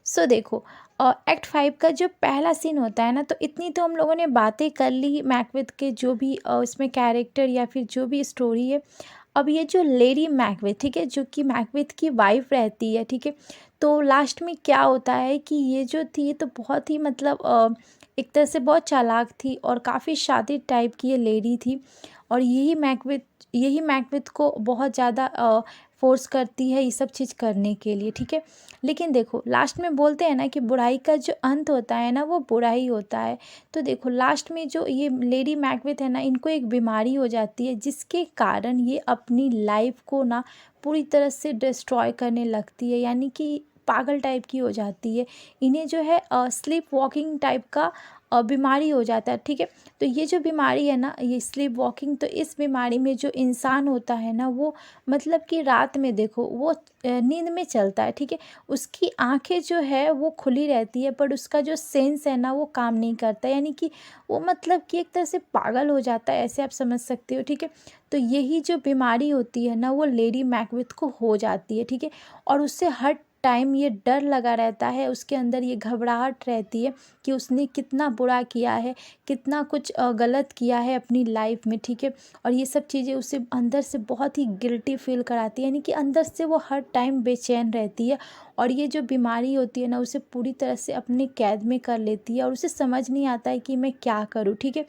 सो देखो, एक्ट 5 का जो पहला सीन होता है ना, तो इतनी तो हम लोगों ने बातें कर ली मैकबेथ के जो भी इसमें कैरेक्टर या फिर जो भी स्टोरी है। अब ये जो लेडी मैकबेथ, ठीक है, जो कि मैकबेथ की वाइफ रहती है, ठीक है। तो लास्ट में क्या होता है कि ये जो थी, ये तो बहुत ही मतलब एक तरह से बहुत चालाक थी और काफ़ी शातिर टाइप की ये लेडी थी। और यही मैकबेथ को बहुत ज़्यादा फोर्स करती है ये सब चीज़ करने के लिए, ठीक है। लेकिन देखो, लास्ट में बोलते हैं ना कि बुराई का जो अंत होता है ना वो बुरा ही होता है। तो देखो, लास्ट में जो ये लेडी मैकबेथ है ना, इनको एक बीमारी हो जाती है जिसके कारण ये अपनी लाइफ को ना पूरी तरह से डिस्ट्रॉय करने लगती है, यानी कि पागल टाइप की हो जाती है। इन्हें जो है स्लीप वॉकिंग टाइप का बीमारी हो जाता है, ठीक है। तो ये जो बीमारी है ना, ये स्लीप वॉकिंग, तो इस बीमारी में जो इंसान होता है ना वो मतलब कि रात में देखो वो नींद में चलता है, ठीक है। उसकी आंखें जो है वो खुली रहती है, पर उसका जो सेंस है ना वो काम नहीं करता, यानी कि वो मतलब कि एक तरह से पागल हो जाता है, ऐसे आप समझ सकते हो, ठीक है। तो यही जो बीमारी होती है ना वो लेडी मैकबेथ को हो जाती है, ठीक है। और उससे हर टाइम ये डर लगा रहता है, उसके अंदर ये घबराहट रहती है कि उसने कितना बुरा किया है, कितना कुछ गलत किया है अपनी लाइफ में, ठीक है। और ये सब चीज़ें उसे अंदर से बहुत ही गिल्टी फील कराती है, यानी कि अंदर से वो हर टाइम बेचैन रहती है। और ये जो बीमारी होती है ना उसे पूरी तरह से अपने कैद में कर लेती है और उसे समझ नहीं आता है कि मैं क्या करूँ, ठीक है।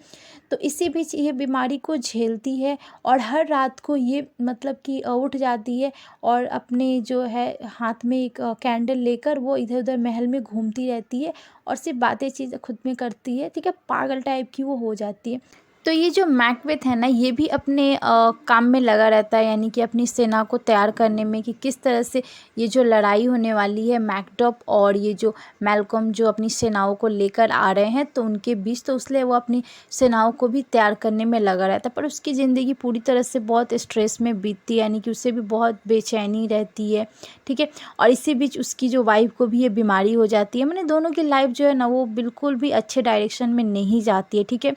तो इसी बीच ये बीमारी को झेलती है और हर रात को ये मतलब कि उठ जाती है और अपने जो है हाथ में एक कैंडल लेकर वो इधर उधर महल में घूमती रहती है और सिर्फ बातें चीज़ें खुद में करती है, ठीक है। पागल टाइप की वो हो जाती है। तो ये जो मैकबेथ है ना, ये भी अपने काम में लगा रहता है, यानी कि अपनी सेना को तैयार करने में कि किस तरह से ये जो लड़ाई होने वाली है मैकडफ और ये जो मैल्कम जो अपनी सेनाओं को लेकर आ रहे हैं तो उनके बीच, तो इसलिए वो अपनी सेनाओं को भी तैयार करने में लगा रहता है। पर उसकी ज़िंदगी पूरी तरह से बहुत स्ट्रेस में बीतती है, यानी कि उसे भी बहुत बेचैनी रहती है, ठीक है। और इसी बीच उसकी जो वाइफ को भी ये बीमारी हो जाती है, मैंने दोनों की लाइफ जो है ना वो बिल्कुल भी अच्छे डायरेक्शन में नहीं जाती है, ठीक है।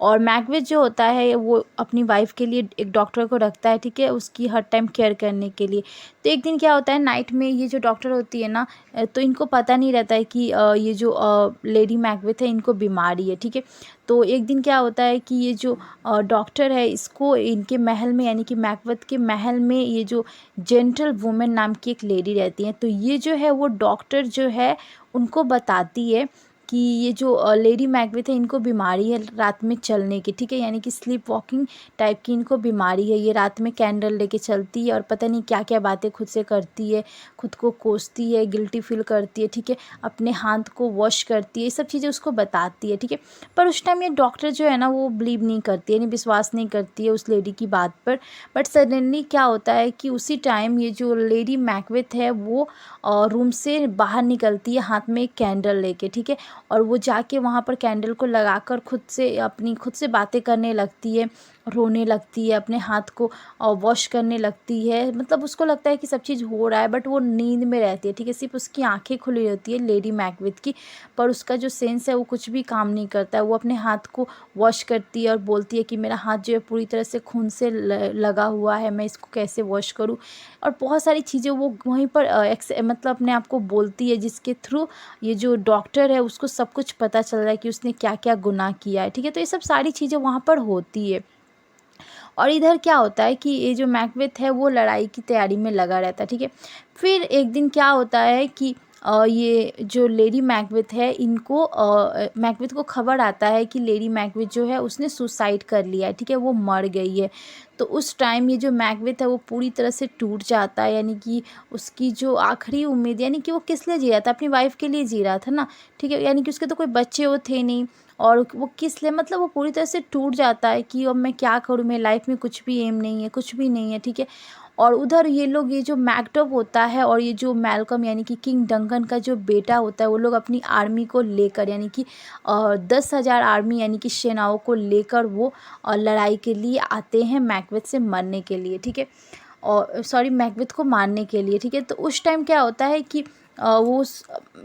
और मैकबेथ जो होता है वो अपनी वाइफ के लिए एक डॉक्टर को रखता है, ठीक है, उसकी हर टाइम केयर करने के लिए। तो एक दिन क्या होता है, नाइट में ये जो डॉक्टर होती है ना, तो इनको पता नहीं रहता है कि ये जो लेडी मैकबेथ है इनको बीमारी है, ठीक है। तो एक दिन क्या होता है कि ये जो डॉक्टर है इसको इनके महल में, यानी कि मैकबेथ के महल में ये जो जेंटल वुमेन नाम की एक लेडी रहती है, तो ये जो है वो डॉक्टर जो है उनको बताती है कि ये जो लेडी मैकबेथ है इनको बीमारी है रात में चलने की, ठीक है, यानी कि स्लीप वॉकिंग टाइप की इनको बीमारी है। ये रात में कैंडल लेके चलती है और पता नहीं क्या क्या बातें खुद से करती है, खुद को कोसती है, गिल्टी फील करती है, ठीक है, अपने हाथ को वॉश करती है, ये सब चीज़ें उसको बताती है, ठीक है। पर उस टाइम ये डॉक्टर जो है ना वो बिलीव नहीं करती है, यानी विश्वास नहीं करती है उस लेडी की बात पर। बट सडनली क्या होता है कि उसी टाइम ये जो लेडी मैकबेथ है वो रूम से बाहर निकलती है हाथ में एक कैंडल लेके, ठीक है। और वो जाके वहाँ पर कैंडल को लगाकर खुद से बातें करने लगती है, रोने लगती है, अपने हाथ को वॉश करने लगती है, मतलब उसको लगता है कि सब चीज़ हो रहा है, बट वो नींद में रहती है, ठीक है। सिर्फ उसकी आंखें खुली रहती है लेडी मैकबेथ की, पर उसका जो सेंस है वो कुछ भी काम नहीं करता है। वो अपने हाथ को वॉश करती है और बोलती है कि मेरा हाथ जो है पूरी तरह से खून से लगा हुआ है, मैं इसको कैसे वॉश करूँ। और बहुत सारी चीज़ें वो वहीं पर मतलब अपने आप को बोलती है, जिसके थ्रू ये जो डॉक्टर है उसको सब कुछ पता चल रहा है कि उसने क्या क्या गुनाह किया है, ठीक है। तो ये सब सारी चीज़ें वहाँ पर होती है। और इधर क्या होता है कि ये जो मैकबेथ है वो लड़ाई की तैयारी में लगा रहता है, ठीक है। फिर एक दिन क्या होता है कि ये जो लेडी मैकबेथ है इनको मैकबेथ को खबर आता है कि लेडी मैकबेथ जो है उसने सुसाइड कर लिया है, ठीक है, वो मर गई है। तो उस टाइम ये जो मैकबेथ है वो पूरी तरह से टूट जाता है, यानी कि उसकी जो आखिरी उम्मीद, यानी कि वो किस लिए जी रहा था, अपनी वाइफ के लिए जी रहा था ना, ठीक है, यानी कि उसके तो कोई बच्चे वो थे नहीं, और वो किस लिए, मतलब वो पूरी तरह से टूट जाता है कि अब मैं क्या करूँ, मेरी लाइफ में कुछ भी एम नहीं है, कुछ भी नहीं है, ठीक है। और उधर ये लोग, ये जो मैकडब होता है और ये जो मैल्कम यानी कि किंग डंकन का जो बेटा होता है, वो लोग अपनी आर्मी को लेकर, यानी कि 10,000 आर्मी यानी कि सेनाओं को लेकर वो लड़ाई के लिए आते हैं मैकबेथ से मरने के लिए, ठीक है, और सॉरी मैकबेथ को मारने के लिए, ठीक है। तो उस टाइम क्या होता है कि वो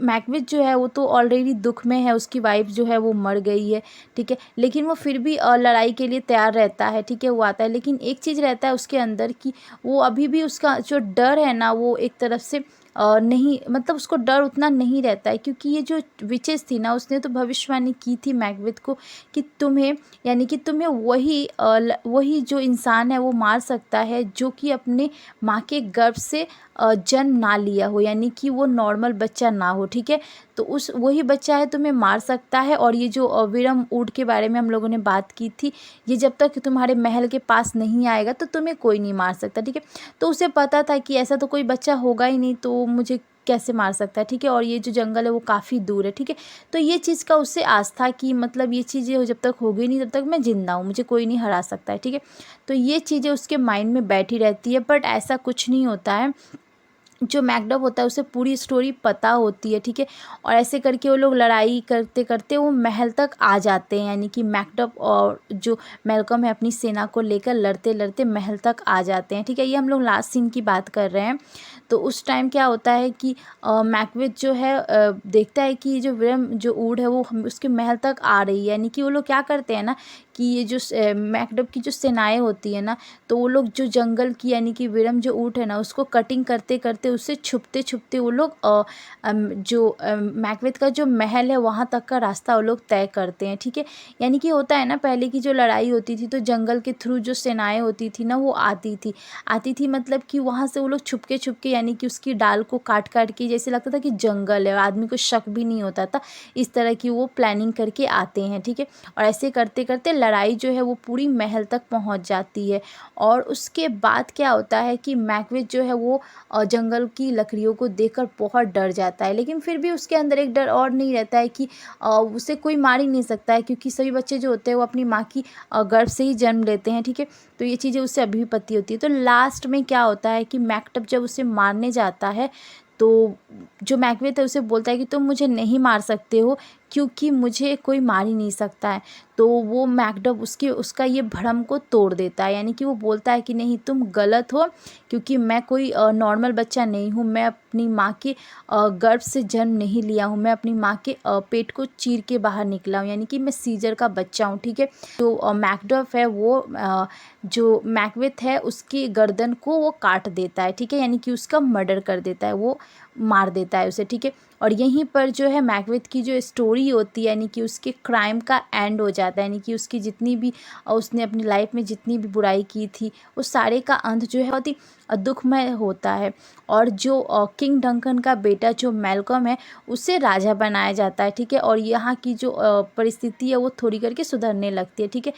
मैकबेथ जो है वो तो ऑलरेडी दुख में है, उसकी वाइफ जो है वो मर गई है, ठीक है, लेकिन वो फिर भी लड़ाई के लिए तैयार रहता है, ठीक है, वो आता है। लेकिन एक चीज़ रहता है उसके अंदर कि वो अभी भी, उसका जो डर है ना, वो एक तरफ से नहीं, मतलब उसको डर उतना नहीं रहता है, क्योंकि ये जो विचेस थी ना, उसने तो भविष्यवाणी की थी मैकबेथ को कि तुम्हें, यानी कि तुम्हें वही जो इंसान है वो मार सकता है जो कि अपने माँ के गर्भ से जन्म ना लिया हो, यानी कि वो नॉर्मल बच्चा ना हो, ठीक है। तो उस वही बच्चा है तुम्हें मार सकता है। और ये जो विरम ऊँट के बारे में हम लोगों ने बात की थी, ये जब तक तुम्हारे महल के पास नहीं आएगा तो तुम्हें कोई नहीं मार सकता, ठीक है। तो उसे पता था कि ऐसा तो कोई बच्चा होगा ही नहीं, तो मुझे कैसे मार सकता है, ठीक है, और ये जो जंगल है वो काफ़ी दूर है, ठीक है। तो ये चीज़ का उससे आस था कि मतलब ये चीज़ें जब तक होगी नहीं तब तक मैं जिंदा हूँ, मुझे कोई नहीं हरा सकता है, ठीक है। तो ये चीज़ें उसके माइंड में बैठी रहती है, बट ऐसा कुछ नहीं होता है। जो मैकडब होता है उसे पूरी स्टोरी पता होती है, ठीक है। और ऐसे करके वो लोग लड़ाई करते करते वो महल तक आ जाते हैं, यानी कि मैकडब और जो मैल्कम है अपनी सेना को लेकर लड़ते लड़ते महल तक आ जाते हैं, ठीक है। ये हम लोग लास्ट सीन की बात कर रहे हैं। तो उस टाइम क्या होता है कि मैकबेथ जो है देखता है कि जो विरम जो ऊँट है वो उसके महल तक आ रही है, यानी कि वो लोग क्या करते हैं ना कि ये जो मैकडब की जो सेनाएं होती है ना, तो वो लोग जो जंगल की, यानी कि विरम जो ऊँट है ना, उसको कटिंग करते करते उससे छुपते छुपते वो लोग जो मैकबेथ का जो महल है वहाँ तक का रास्ता वो लोग तय करते हैं, ठीक है। यानी कि होता है ना, पहले की जो लड़ाई होती थी तो जंगल के थ्रू जो सेनाएं होती थी ना वो आती थी, मतलब कि वहाँ से वो लोग छुपके छुपके, यानी कि उसकी डाल को काट काट के, जैसे लगता था कि जंगल है और आदमी को शक भी नहीं होता था, इस तरह की वो प्लानिंग करके आते हैं, ठीक है। और ऐसे करते करते लड़ाई जो है वो पूरी महल तक पहुंच जाती है। और उसके बाद क्या होता है कि मैकबेथ जो है वो जंगल की लकड़ियों को देखकर बहुत डर जाता है, लेकिन फिर भी उसके अंदर एक डर और नहीं रहता है कि उसे कोई मार ही नहीं सकता है, क्योंकि सभी बच्चे जो होते हैं वो अपनी माँ की गर्भ से ही जन्म लेते हैं, ठीक है। तो ये चीज़ें उससे अभी भी पता होती है। तो लास्ट में क्या होता है कि मैकडब जब उसे मारने जाता है तो जो मैकबेथ है उसे बोलता है कि तुम मुझे नहीं मार सकते हो, क्योंकि मुझे कोई मार ही नहीं सकता है। तो वो मैकडब उसका ये भ्रम को तोड़ देता है, यानी कि वो बोलता है कि नहीं, तुम गलत हो, क्योंकि मैं कोई नॉर्मल बच्चा नहीं हूँ, मैं अपनी माँ के गर्भ से जन्म नहीं लिया हूँ, मैं अपनी माँ के पेट को चीर के बाहर निकला हूँ, यानी कि मैं सीजर का बच्चा हूँ, ठीक है। तो मैकडब है वो जो मैकबेथ है उसकी गर्दन को वो काट देता है, ठीक है, यानी कि उसका मर्डर कर देता है, वो मार देता है उसे, ठीक है। और यहीं पर जो है मैकबेथ की जो स्टोरी होती है, यानी कि उसके क्राइम का एंड हो जाता है, यानी कि उसकी जितनी भी उसने अपनी लाइफ में जितनी भी बुराई की थी उस सारे का अंत जो है बहुत ही दुखमय होता है। और जो किंग डंकन का बेटा जो मैल्कम है उसे राजा बनाया जाता है, ठीक है। और यहाँ की जो परिस्थिति है वो थोड़ी करके सुधरने लगती है, ठीक है।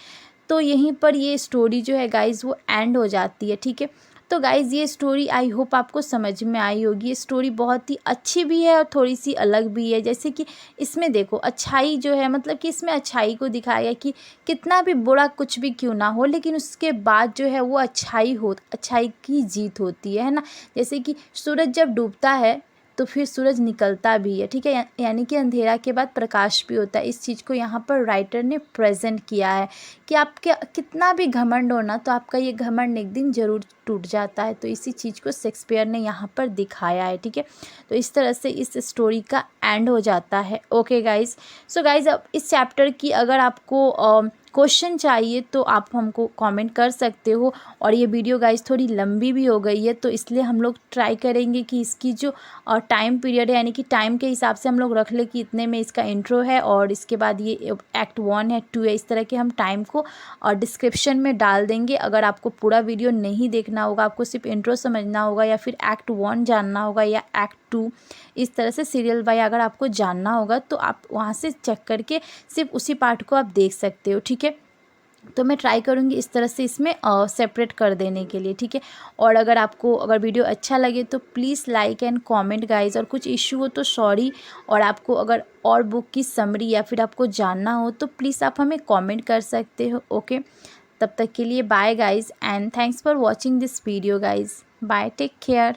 तो यहीं पर ये स्टोरी जो है गाइज़ वो एंड हो जाती है, ठीक है। तो गाइज़ ये स्टोरी आई होप आपको समझ में आई होगी। ये स्टोरी बहुत ही अच्छी भी है और थोड़ी सी अलग भी है, जैसे कि इसमें देखो अच्छाई जो है, मतलब कि इसमें अच्छाई को दिखाया गया कि कितना भी बुरा कुछ भी क्यों ना हो, लेकिन उसके बाद जो है वो अच्छाई की जीत होती है ना। जैसे कि सूरज जब डूबता है तो फिर सूरज निकलता भी है, ठीक है, यानी कि अंधेरा के बाद प्रकाश भी होता है। इस चीज़ को यहाँ पर राइटर ने प्रेजेंट किया है कि आपके कितना भी घमंड हो ना, तो आपका ये घमंड एक दिन ज़रूर टूट जाता है। तो इसी चीज़ को शेक्सपियर ने यहाँ पर दिखाया है, ठीक है। तो इस तरह से इस स्टोरी का एंड हो जाता है। ओके गाइज़, सो गाइज़ अब इस चैप्टर की अगर आपको क्वेश्चन चाहिए तो आप हमको कमेंट कर सकते हो। और ये वीडियो गाइस थोड़ी लंबी भी हो गई है, तो इसलिए हम लोग ट्राई करेंगे कि इसकी जो टाइम पीरियड है, यानी कि टाइम के हिसाब से हम लोग रख ले कि इतने में इसका इंट्रो है और इसके बाद ये एक्ट 1 है, 2 है, इस तरह के हम टाइम को डिस्क्रिप्शन में डाल देंगे। अगर आपको पूरा वीडियो नहीं देखना होगा, आपको सिर्फ इंट्रो समझना होगा या फिर एक्ट 1 जानना होगा या एक्ट 2, इस तरह से सीरियल बाय अगर आपको जानना होगा तो आप वहाँ से चेक करके सिर्फ उसी पार्ट को आप देख सकते हो, ठीक है। तो मैं ट्राई करूँगी इस तरह से इसमें सेपरेट कर देने के लिए, ठीक है। और अगर वीडियो अच्छा लगे तो please like and comment guys, और कुछ इशू हो तो सॉरी। और आपको अगर और बुक की समरी या फिर आपको जानना हो तो प्लीज़ आप हमें कमेंट कर सकते हो, ओके। तब तक के लिए bye guys, and thanks for watching this video guys. Bye, take care.